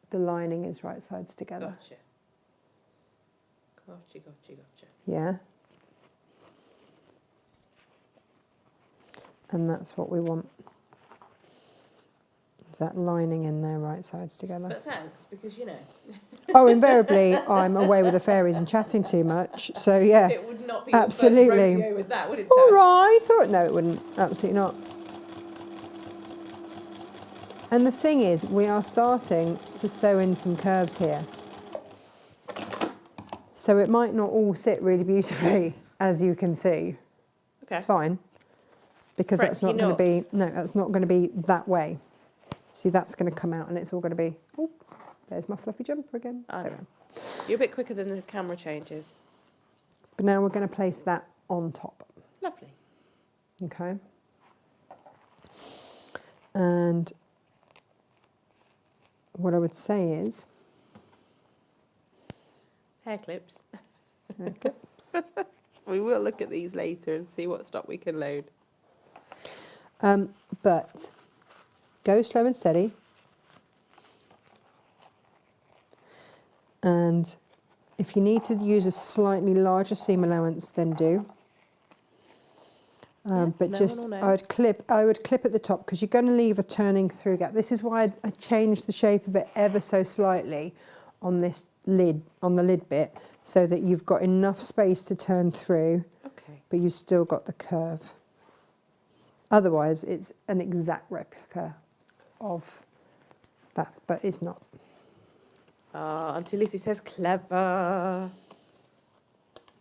Speaker 1: The lining is right sides together.
Speaker 3: Gotcha. Gotcha.
Speaker 1: Yeah. And that's what we want. Is that lining in there right sides together?
Speaker 3: But thanks, because you know.
Speaker 1: Oh, invariably, I'm away with the fairies and chatting too much. So, yeah.
Speaker 3: It would not be
Speaker 1: absolutely.
Speaker 3: your first rodeo with that, would it?
Speaker 1: All right. Oh, no, it wouldn't. Absolutely not. And the thing is, we are starting to sew in some curves here. So it might not all sit really beautifully, as you can see.
Speaker 3: Okay.
Speaker 1: It's fine. Because that's not going to be, no, that's not going to be that way. See, that's going to come out and it's all going to be, oh, there's my fluffy jumper again.
Speaker 3: I know. You're a bit quicker than the camera changes.
Speaker 1: But now we're going to place that on top.
Speaker 3: Lovely.
Speaker 1: Okay. And what I would say is...
Speaker 3: Hair clips.
Speaker 1: Hair clips.
Speaker 3: We will look at these later and see what stock we can load.
Speaker 1: But go slow and steady. And if you need to use a slightly larger seam allowance, then do. But
Speaker 3: no
Speaker 1: just,
Speaker 3: one will know.
Speaker 1: I would clip at the top because you're going to leave a turning through gap. This is why I changed the shape of it ever so slightly on this lid, on the lid bit, so that you've got enough space to turn through, but you've still got the curve. Otherwise, it's an exact replica of that, but it's not.
Speaker 3: Auntie Lizzie says clever.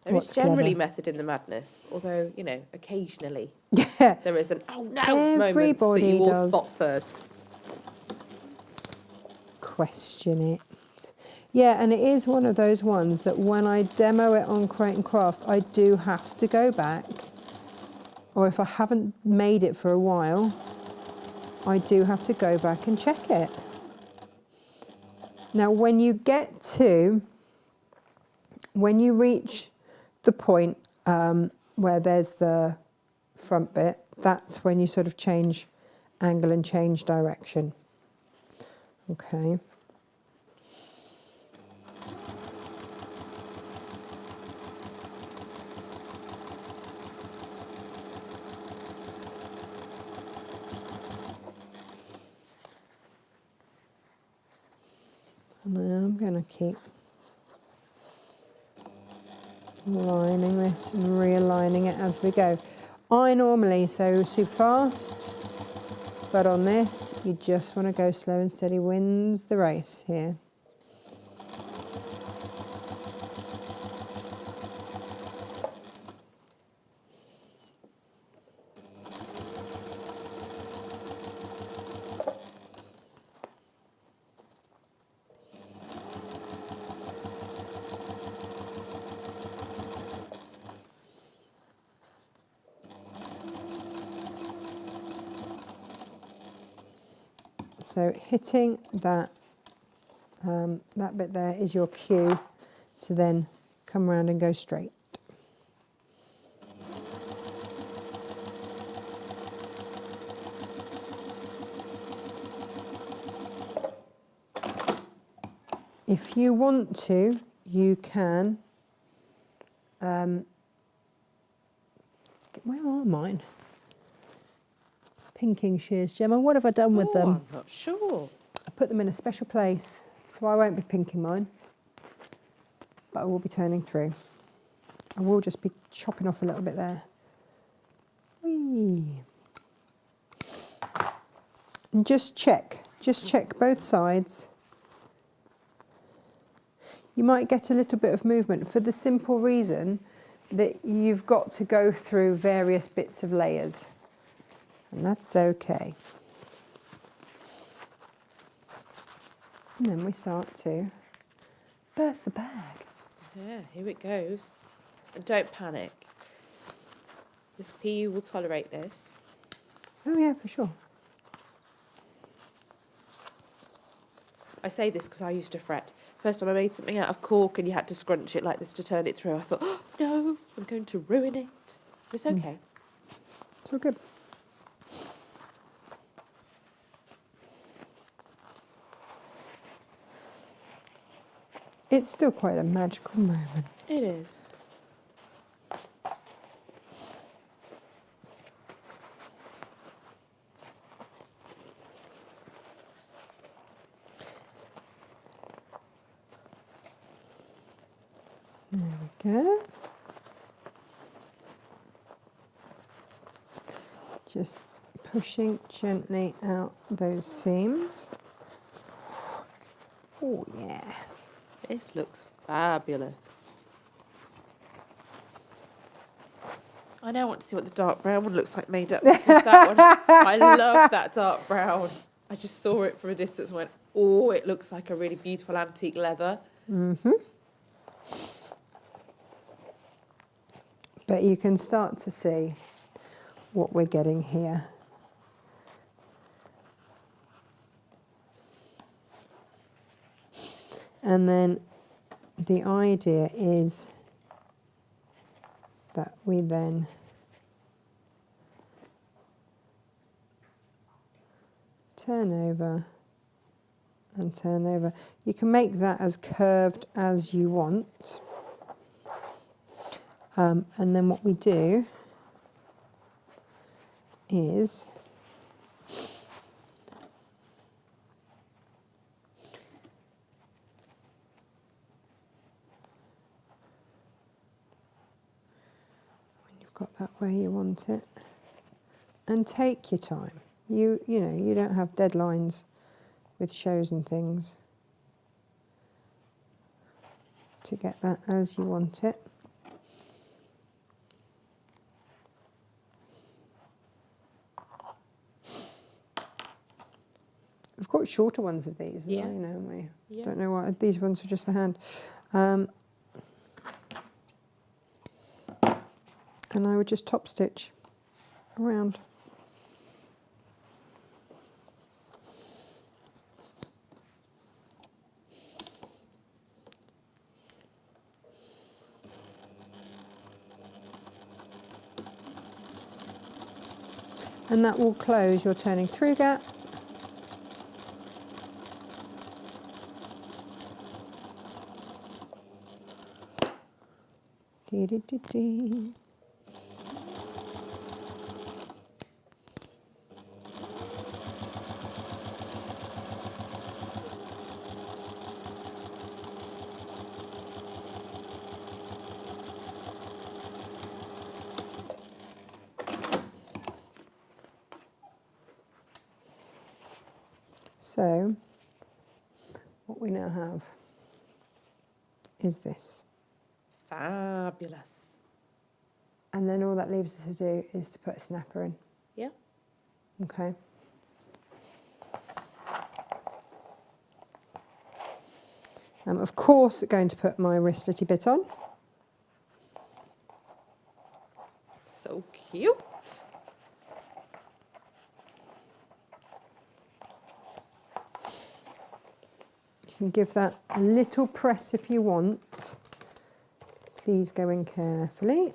Speaker 3: There
Speaker 1: What's
Speaker 3: is generally
Speaker 1: clever?
Speaker 3: method in the madness, although, you know, occasionally
Speaker 1: Yeah.
Speaker 3: there is an oh no moment that
Speaker 1: Everybody
Speaker 3: you all
Speaker 1: does.
Speaker 3: spot first.
Speaker 1: Question it. Yeah, and it is one of those ones that when I demo it on Create and Craft, I do have to go back, or if I haven't made it for a while, I do have to go back and check it. Now, when you reach the point where there's the front bit, that's when you sort of change angle and change direction. Okay. And I'm going to keep lining this and realigning it as we go. I normally sew super fast, but on this you just want to go slow and steady. Wins the race here. So hitting that that bit there is your cue to then come around and go straight. If you want to, you can Where are mine? Pinking shears, Gemma. What have I done with them?
Speaker 3: I'm not sure.
Speaker 1: I put them in a special place, so I won't be pinking mine, but I will be turning through. I will just be chopping off a little bit there. Whee. And just check both sides. You might get a little bit of movement for the simple reason that you've got to go through various bits of layers, and that's okay. And then we start to birth the bag.
Speaker 3: Yeah, here it goes. And don't panic. This PU will tolerate this.
Speaker 1: Oh yeah, for sure.
Speaker 3: I say this because I used to fret. First time I made something out of cork and you had to scrunch it like this to turn it through, I thought, oh, no, I'm going to ruin it. It's okay.
Speaker 1: It's all good. It's still quite a magical moment.
Speaker 3: It is.
Speaker 1: There we go. Just pushing gently out those seams. Oh yeah.
Speaker 3: This looks fabulous. I now want to see what the dark brown one looks like made up. That one, I love that dark brown. I just saw it from a distance and went, oh, it looks like a really beautiful antique leather.
Speaker 1: Mm-hmm. But you can start to see what we're getting here. And then the idea is that we then turn over and turn over. You can make that as curved as you want. And then what we do is when you've got that where you want it, and take your time. You know, you don't have deadlines with shows and things to get that as you want it. We've got shorter ones of these,
Speaker 3: Yeah.
Speaker 1: you know, we
Speaker 3: Yeah.
Speaker 1: don't know what these ones are, just a hand. And I would just top stitch around. And that will close your turning through gap. Dee -dee -dee -dee. So, what we now have is this.
Speaker 3: Fabulous.
Speaker 1: And then all that leaves us to do is to put a snapper in.
Speaker 3: Yeah.
Speaker 1: Okay. I'm of course going to put my wristlety bit on.
Speaker 3: So cute.
Speaker 1: You can give that a little press if you want. Please go in carefully.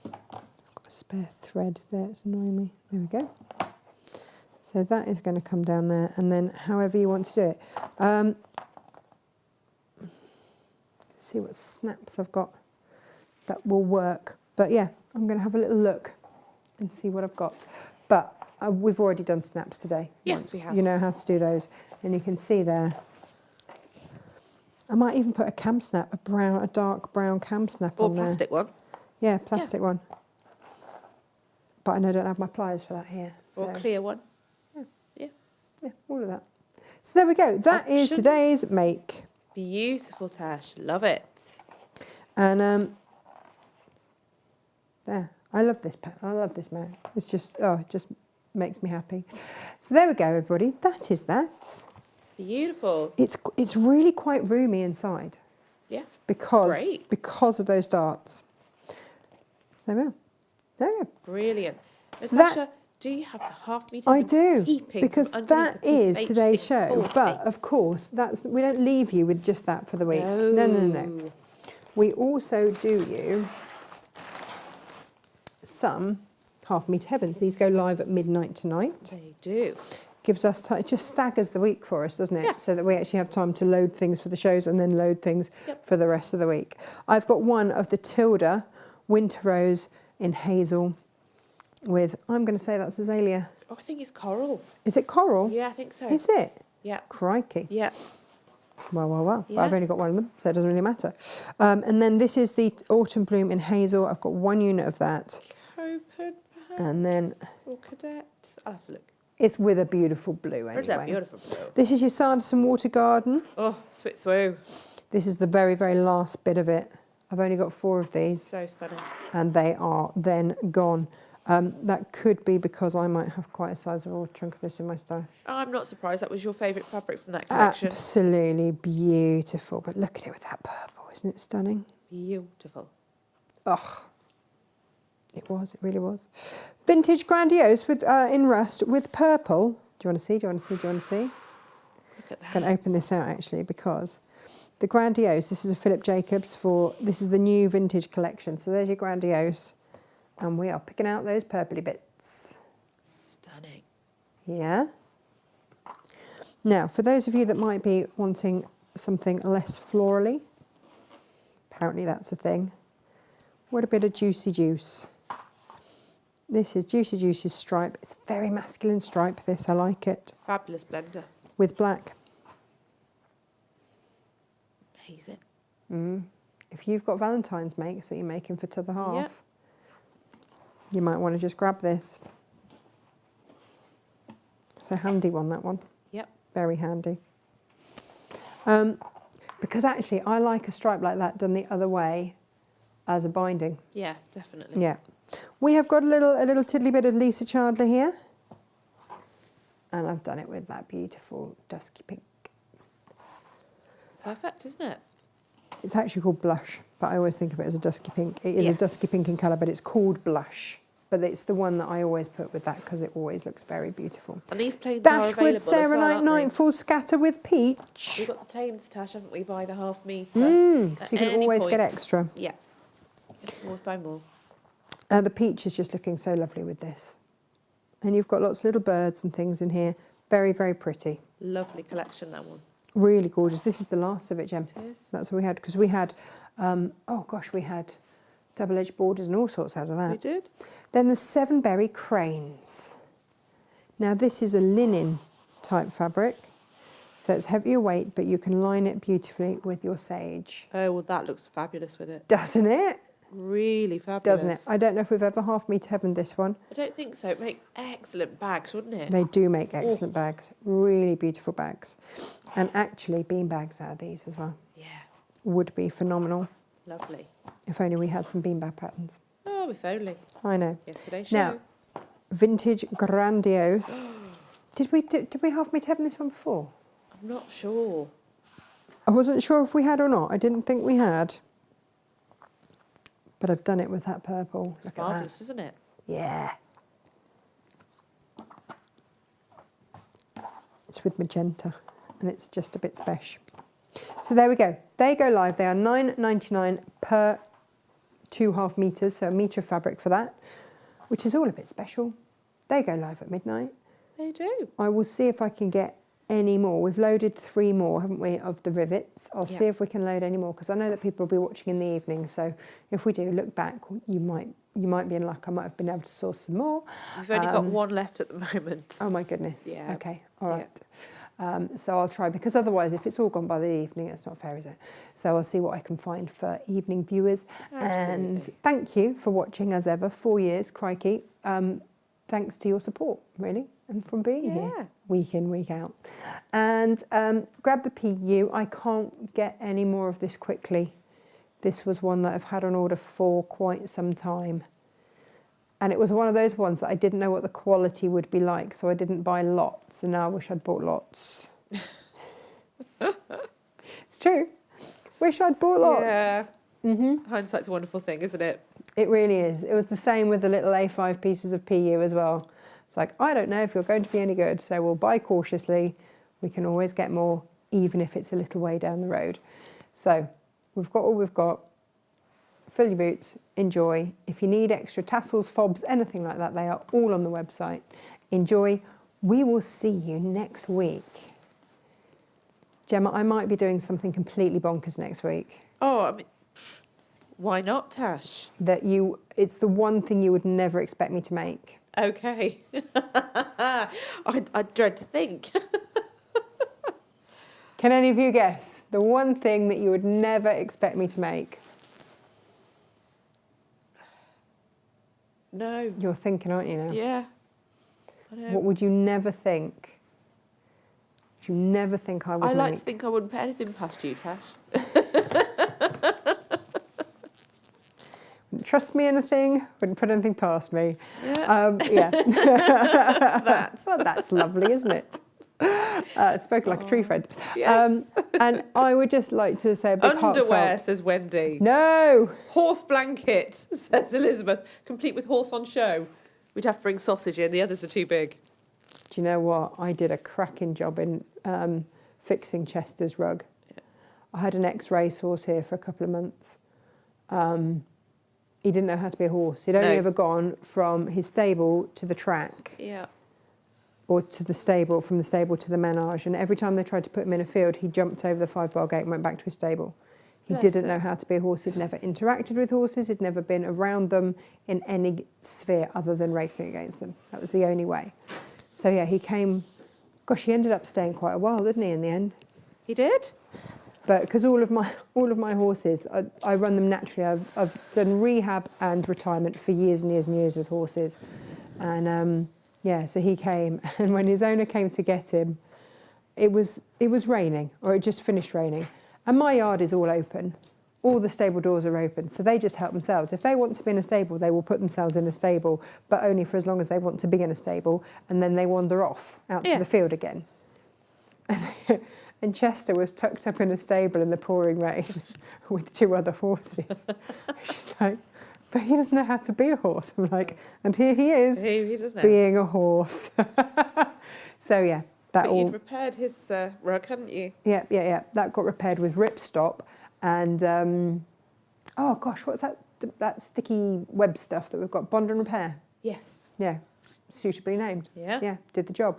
Speaker 1: I've got a spare thread there, it's annoying me. There we go. So that is going to come down there, and then however you want to do it. see what snaps I've got that will work. But yeah, I'm going to have a little look and see what I've got. But we've already done snaps today.
Speaker 3: Yes, we have.
Speaker 1: You know how to do those. And you can see there. I might even put a cam snap, a dark brown cam snap
Speaker 3: Or
Speaker 1: on there.
Speaker 3: plastic one.
Speaker 1: Yeah, plastic one. But I know I don't have my pliers for that here.
Speaker 3: Or a clear one.
Speaker 1: Yeah, all of that. So there we go. That is
Speaker 3: Options.
Speaker 1: today's make.
Speaker 3: Beautiful, Tash. Love it.
Speaker 1: And there. I love this pen. I love this mount. It's just, it just makes me happy. So there we go, everybody. That is that.
Speaker 3: Beautiful.
Speaker 1: It's really quite roomy inside.
Speaker 3: Yeah.
Speaker 1: Because of those darts. So there we are. There we go.
Speaker 3: Brilliant.
Speaker 1: So
Speaker 3: Natasha, do you have the half-metre?
Speaker 1: I do,
Speaker 3: peeping
Speaker 1: because
Speaker 3: from underneath
Speaker 1: that
Speaker 3: the piece
Speaker 1: is
Speaker 3: of
Speaker 1: today's
Speaker 3: HC
Speaker 1: show.
Speaker 3: 40?
Speaker 1: But of course, we don't leave you with just that for the week. No. We also do you some half-metre heavens. These go live at midnight tonight.
Speaker 3: They do.
Speaker 1: Gives us time. It just staggers the week for us, doesn't it?
Speaker 3: Yeah.
Speaker 1: So that we actually have time to load things for the shows and then load things for the rest of the week. I've got one of the Tilda Winter Rose in hazel with, I'm going to say that's azalea.
Speaker 3: Oh, I think it's coral.
Speaker 1: Is it coral?
Speaker 3: Yeah, I think so.
Speaker 1: Is it?
Speaker 3: Yeah.
Speaker 1: Crikey.
Speaker 3: Yeah.
Speaker 1: Well.
Speaker 3: Yeah.
Speaker 1: But I've only got one of them, so it doesn't really matter. And then this is the Autumn Bloom in hazel. I've got one unit of that.
Speaker 3: Copen, perhaps?
Speaker 1: And then
Speaker 3: Or cadet. I'll have to look.
Speaker 1: it's with a beautiful blue
Speaker 3: Where's that
Speaker 1: anyway.
Speaker 3: beautiful blue?
Speaker 1: This is your Sanderson Water Garden.
Speaker 3: Oh, swit swoo.
Speaker 1: This is the very, very last bit of it. I've only got 4 of these.
Speaker 3: So stunning.
Speaker 1: And they are then gone. That could be because I might have quite a sizable chunk of this in my stash.
Speaker 3: I'm not surprised. That was your favourite fabric from that collection.
Speaker 1: Absolutely beautiful. But look at it with that purple. Isn't it stunning?
Speaker 3: Beautiful.
Speaker 1: Oh, it really was. Vintage Grandiose with in rust with purple. Do you want to see?
Speaker 3: Look at that.
Speaker 1: I'm going to open this out actually because the Grandiose, this is a Philip Jacobs this is the new vintage collection. So there's your Grandiose. And we are picking out those purpley bits.
Speaker 3: Stunning.
Speaker 1: Yeah. Now, for those of you that might be wanting something less florally, apparently that's a thing. What a bit of Juicy Juice. This is Juicy Juice's stripe. It's a very masculine stripe, this. I like it.
Speaker 3: Fabulous blender.
Speaker 1: With black.
Speaker 3: Amazing.
Speaker 1: If you've got Valentine's makes that you're making for to the half,
Speaker 3: Yep.
Speaker 1: you might want to just grab this. It's a handy one, that one.
Speaker 3: Yep.
Speaker 1: Very handy. Because actually, I like a stripe like that done the other way as a binding.
Speaker 3: Yeah, definitely.
Speaker 1: Yeah. We have got a little tiddly bit of Lisa Chandler here. And I've done it with that beautiful dusky pink.
Speaker 3: Perfect, isn't it?
Speaker 1: It's actually called blush, but I always think of it as a dusky pink. It is a
Speaker 3: Yes.
Speaker 1: dusky pink in colour, but it's called blush. But it's the one that I always put with that because it always looks very beautiful.
Speaker 3: And these planes are available
Speaker 1: Dashwood
Speaker 3: as well,
Speaker 1: Serenite
Speaker 3: aren't they?
Speaker 1: Nightfall Scatter with Peach.
Speaker 3: We've got the planes, Tash, haven't we, by the half metre.
Speaker 1: So you can
Speaker 3: any
Speaker 1: always get
Speaker 3: point.
Speaker 1: extra.
Speaker 3: Yeah. More by more.
Speaker 1: The peach is just looking so lovely with this. And you've got lots of little birds and things in here. Very, very pretty.
Speaker 3: Lovely collection, that one.
Speaker 1: Really gorgeous. This is the last of it, Jem.
Speaker 3: It is.
Speaker 1: That's what we had, because we had, we had double-edged borders and all sorts out of that.
Speaker 3: We did.
Speaker 1: Then the 7-berry cranes. Now this is a linen type fabric, so it's heavier weight, but you can line it beautifully with your sage.
Speaker 3: Oh, well, that looks fabulous with it.
Speaker 1: Doesn't it?
Speaker 3: Really fabulous.
Speaker 1: Doesn't it? I don't know if we've ever half meter heaven this one.
Speaker 3: I don't think so. It'd make excellent bags, wouldn't it?
Speaker 1: They do make excellent bags, really beautiful bags. And actually bean bags out of these as well.
Speaker 3: Yeah.
Speaker 1: Would be phenomenal.
Speaker 3: Lovely.
Speaker 1: If only we had some beanbag patterns.
Speaker 3: Oh, if only.
Speaker 1: I know.
Speaker 3: Yesterday's show.
Speaker 1: Now, vintage grandiose. Did we half meter heaven this one before?
Speaker 3: I'm not sure.
Speaker 1: I wasn't sure if we had or not. I didn't think we had. But I've done it with that purple.
Speaker 3: It's
Speaker 1: Look at
Speaker 3: marvellous,
Speaker 1: that.
Speaker 3: isn't it?
Speaker 1: Yeah. It's with magenta and it's just a bit special. So there we go. They go live. They are $9.99 per 2.5 meters, so a metre of fabric for that, which is all a bit special. They go live at midnight.
Speaker 3: They do.
Speaker 1: I will see if I can get any more. We've loaded 3 more, haven't we, of the rivets. I'll
Speaker 2: Yeah.
Speaker 1: see if we can load any more, because I know that people will be watching in the evening. So if we do, look back, you might be in luck. I might have been able to source some more.
Speaker 3: We've only got 1 left at the moment.
Speaker 1: Oh my goodness.
Speaker 3: Yeah.
Speaker 1: Okay. All right. So I'll try, because otherwise, if it's all gone by the evening, it's not fair, is it? So I'll see what I can find for evening viewers.
Speaker 3: Absolutely.
Speaker 1: And thank you for watching as ever. 4 years, crikey. Thanks to your support, really, and from being here week in, week out. And grab the PU. I can't get any more of this quickly. This was one that I've had on order for quite some time. And it was one of those ones that I didn't know what the quality would be like, so I didn't buy lots, and now I wish I'd bought lots. It's true. Wish I'd bought lots.
Speaker 3: Yeah.
Speaker 1: Mm-hmm.
Speaker 3: Hindsight's a wonderful thing, isn't it?
Speaker 1: It really is. It was the same with the little A5 pieces of PU as well. It's like, I don't know if you're going to be any good, so we'll buy cautiously. We can always get more, even if it's a little way down the road. So we've got all we've got. Fill your boots, enjoy. If you need extra tassels, fobs, anything like that, they are all on the website. Enjoy. We will see you next week. Gemma, I might be doing something completely bonkers next week.
Speaker 3: Oh, I mean, why not, Tash?
Speaker 1: It's the one thing you would never expect me to make.
Speaker 3: Okay. I dread to think.
Speaker 1: Can any of you guess the one thing that you would never expect me to make?
Speaker 3: No.
Speaker 1: You're thinking, aren't you now?
Speaker 3: Yeah. I know.
Speaker 1: What would you never think? Would you never think I would
Speaker 3: I like
Speaker 1: make?
Speaker 3: to think I wouldn't put anything past you, Tash.
Speaker 1: Wouldn't trust me anything, wouldn't put anything past me.
Speaker 3: Yeah.
Speaker 1: Yeah. Well, that's lovely, isn't it? Spoken like a true friend.
Speaker 3: Yes.
Speaker 1: And I would just like to say a big
Speaker 3: Underwear,
Speaker 1: heartfelt...
Speaker 3: says Wendy.
Speaker 1: No!
Speaker 3: Horse blanket, says Elizabeth, complete with horse on show. We'd have to bring sausage in, the others are too big.
Speaker 1: Do you know what? I did a cracking job in fixing Chester's rug.
Speaker 3: Yeah.
Speaker 1: I had an ex-racehorse here for a couple of months. He didn't know how to be a horse. He'd only
Speaker 3: No.
Speaker 1: ever gone from his stable to the track,
Speaker 3: Yeah.
Speaker 1: or to the stable, from the stable to the menage. And every time they tried to put him in a field, he jumped over the 5-bar gate and went back to his stable. He
Speaker 3: Bless
Speaker 1: didn't
Speaker 3: him.
Speaker 1: know how to be a horse. He'd never interacted with horses. He'd never been around them in any sphere other than racing against them. That was the only way. So yeah, he came. Gosh, he ended up staying quite a while, didn't he? In the end,
Speaker 3: He did?
Speaker 1: but because all of my horses, I run them naturally. I've done rehab and retirement for years and years and years with horses, and yeah. So he came, and when his owner came to get him, it was raining, or it just finished raining. And my yard is all open. All the stable doors are open, so they just help themselves. If they want to be in a stable, they will put themselves in a stable, but only for as long as they want to be in a stable, and then they wander off out to the
Speaker 3: Yes.
Speaker 1: field again. And Chester was tucked up in a stable in the pouring rain with 2 other horses. She's like, but he doesn't know how to be a horse. I'm like, and here he is,
Speaker 3: He doesn't know.
Speaker 1: being a horse. So yeah, that
Speaker 3: But
Speaker 1: all...
Speaker 3: you'd repaired his rug, hadn't you?
Speaker 1: Yeah. That got repaired with ripstop and oh gosh, what's that sticky web stuff that we've got? Bond and repair.
Speaker 3: Yes.
Speaker 1: Yeah, suitably named.
Speaker 3: Yeah.
Speaker 1: Yeah, did the job.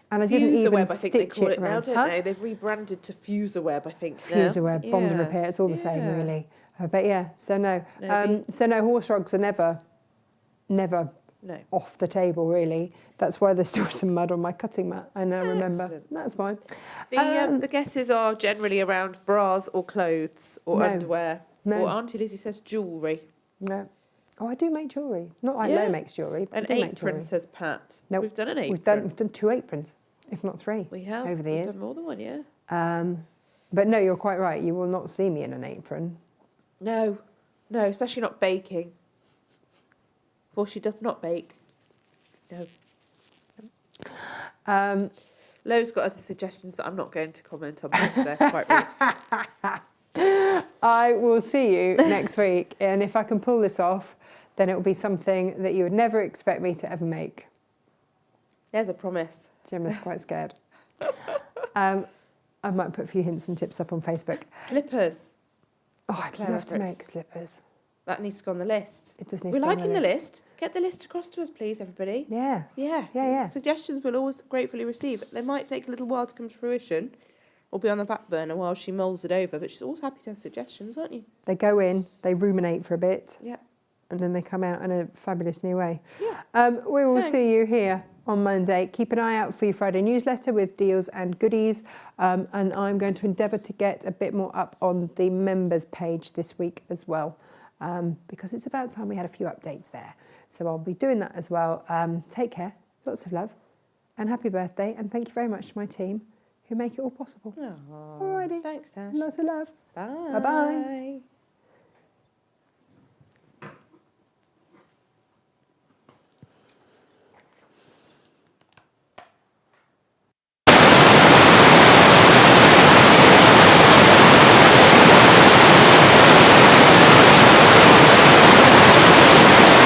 Speaker 1: And I didn't
Speaker 3: Fuser
Speaker 1: even
Speaker 3: web, I think they
Speaker 1: stitch
Speaker 3: call it now,
Speaker 1: around.
Speaker 3: don't they? They've rebranded to Fuser web, I think. now.
Speaker 1: Fuser web, bond and
Speaker 3: Yeah.
Speaker 1: repair. It's all the same,
Speaker 3: Yeah.
Speaker 1: really. But yeah, so no.
Speaker 3: No,
Speaker 1: So no, horse rugs are never
Speaker 3: No.
Speaker 1: off the table, really. That's why there's still some mud on my cutting mat. I now remember.
Speaker 3: Excellent.
Speaker 1: That's fine.
Speaker 3: The guesses are generally around bras or clothes or
Speaker 1: No.
Speaker 3: underwear.
Speaker 1: No.
Speaker 3: Or Auntie Lizzie says jewellery.
Speaker 1: No. Oh, I do make jewellery. Not like
Speaker 3: Yeah.
Speaker 1: Lo makes jewellery, but
Speaker 3: An
Speaker 1: I do make
Speaker 3: apron,
Speaker 1: jewellery.
Speaker 3: says Pat.
Speaker 1: Nope.
Speaker 3: We've done an apron.
Speaker 1: We've done 2 aprons, if not 3.
Speaker 3: We have.
Speaker 1: over the
Speaker 3: We've
Speaker 1: years.
Speaker 3: done more than one, yeah.
Speaker 1: But no, you're quite right. You will not see me in an apron.
Speaker 3: No, especially not baking. For she doth not bake. No. Lo's got other suggestions that I'm not going to comment on because they're quite rude.
Speaker 1: I will see you next week, and if I can pull this off, then it will be something that you would never expect me to ever make.
Speaker 3: There's a promise.
Speaker 1: Gemma's quite scared. I might put a few hints and tips up on Facebook.
Speaker 3: Slippers.
Speaker 1: Oh,
Speaker 3: Says
Speaker 1: I'd
Speaker 3: Claire
Speaker 1: love to
Speaker 3: Everett.
Speaker 1: make slippers.
Speaker 3: That needs to go on the list.
Speaker 1: It does need
Speaker 3: We're
Speaker 1: to go on
Speaker 3: liking the list. Get the list across to us, please, everybody.
Speaker 1: Yeah.
Speaker 3: Yeah.
Speaker 1: Yeah, yeah.
Speaker 3: Suggestions we'll always gratefully receive. They might take a little while to come to fruition or be on the back burner while she moulds it over, but she's always happy to have suggestions, aren't you?
Speaker 1: They go in, they ruminate for a bit,
Speaker 3: Yeah.
Speaker 1: and then they come out in a fabulous new way.
Speaker 3: Yeah.
Speaker 1: We will
Speaker 3: Thanks.
Speaker 1: see you here on Monday. Keep an eye out for your Friday newsletter with deals and goodies. And I'm going to endeavour to get a bit more up on the members page this week as well, because it's about time we had a few updates there. So I'll be doing that as well. Take care, lots of love, and happy birthday. And thank you very much to my team who make it all possible.
Speaker 3: Oh,
Speaker 1: Alrighty.
Speaker 3: thanks, Tash.
Speaker 1: Lots of love.
Speaker 3: Bye.
Speaker 1: Bye-bye.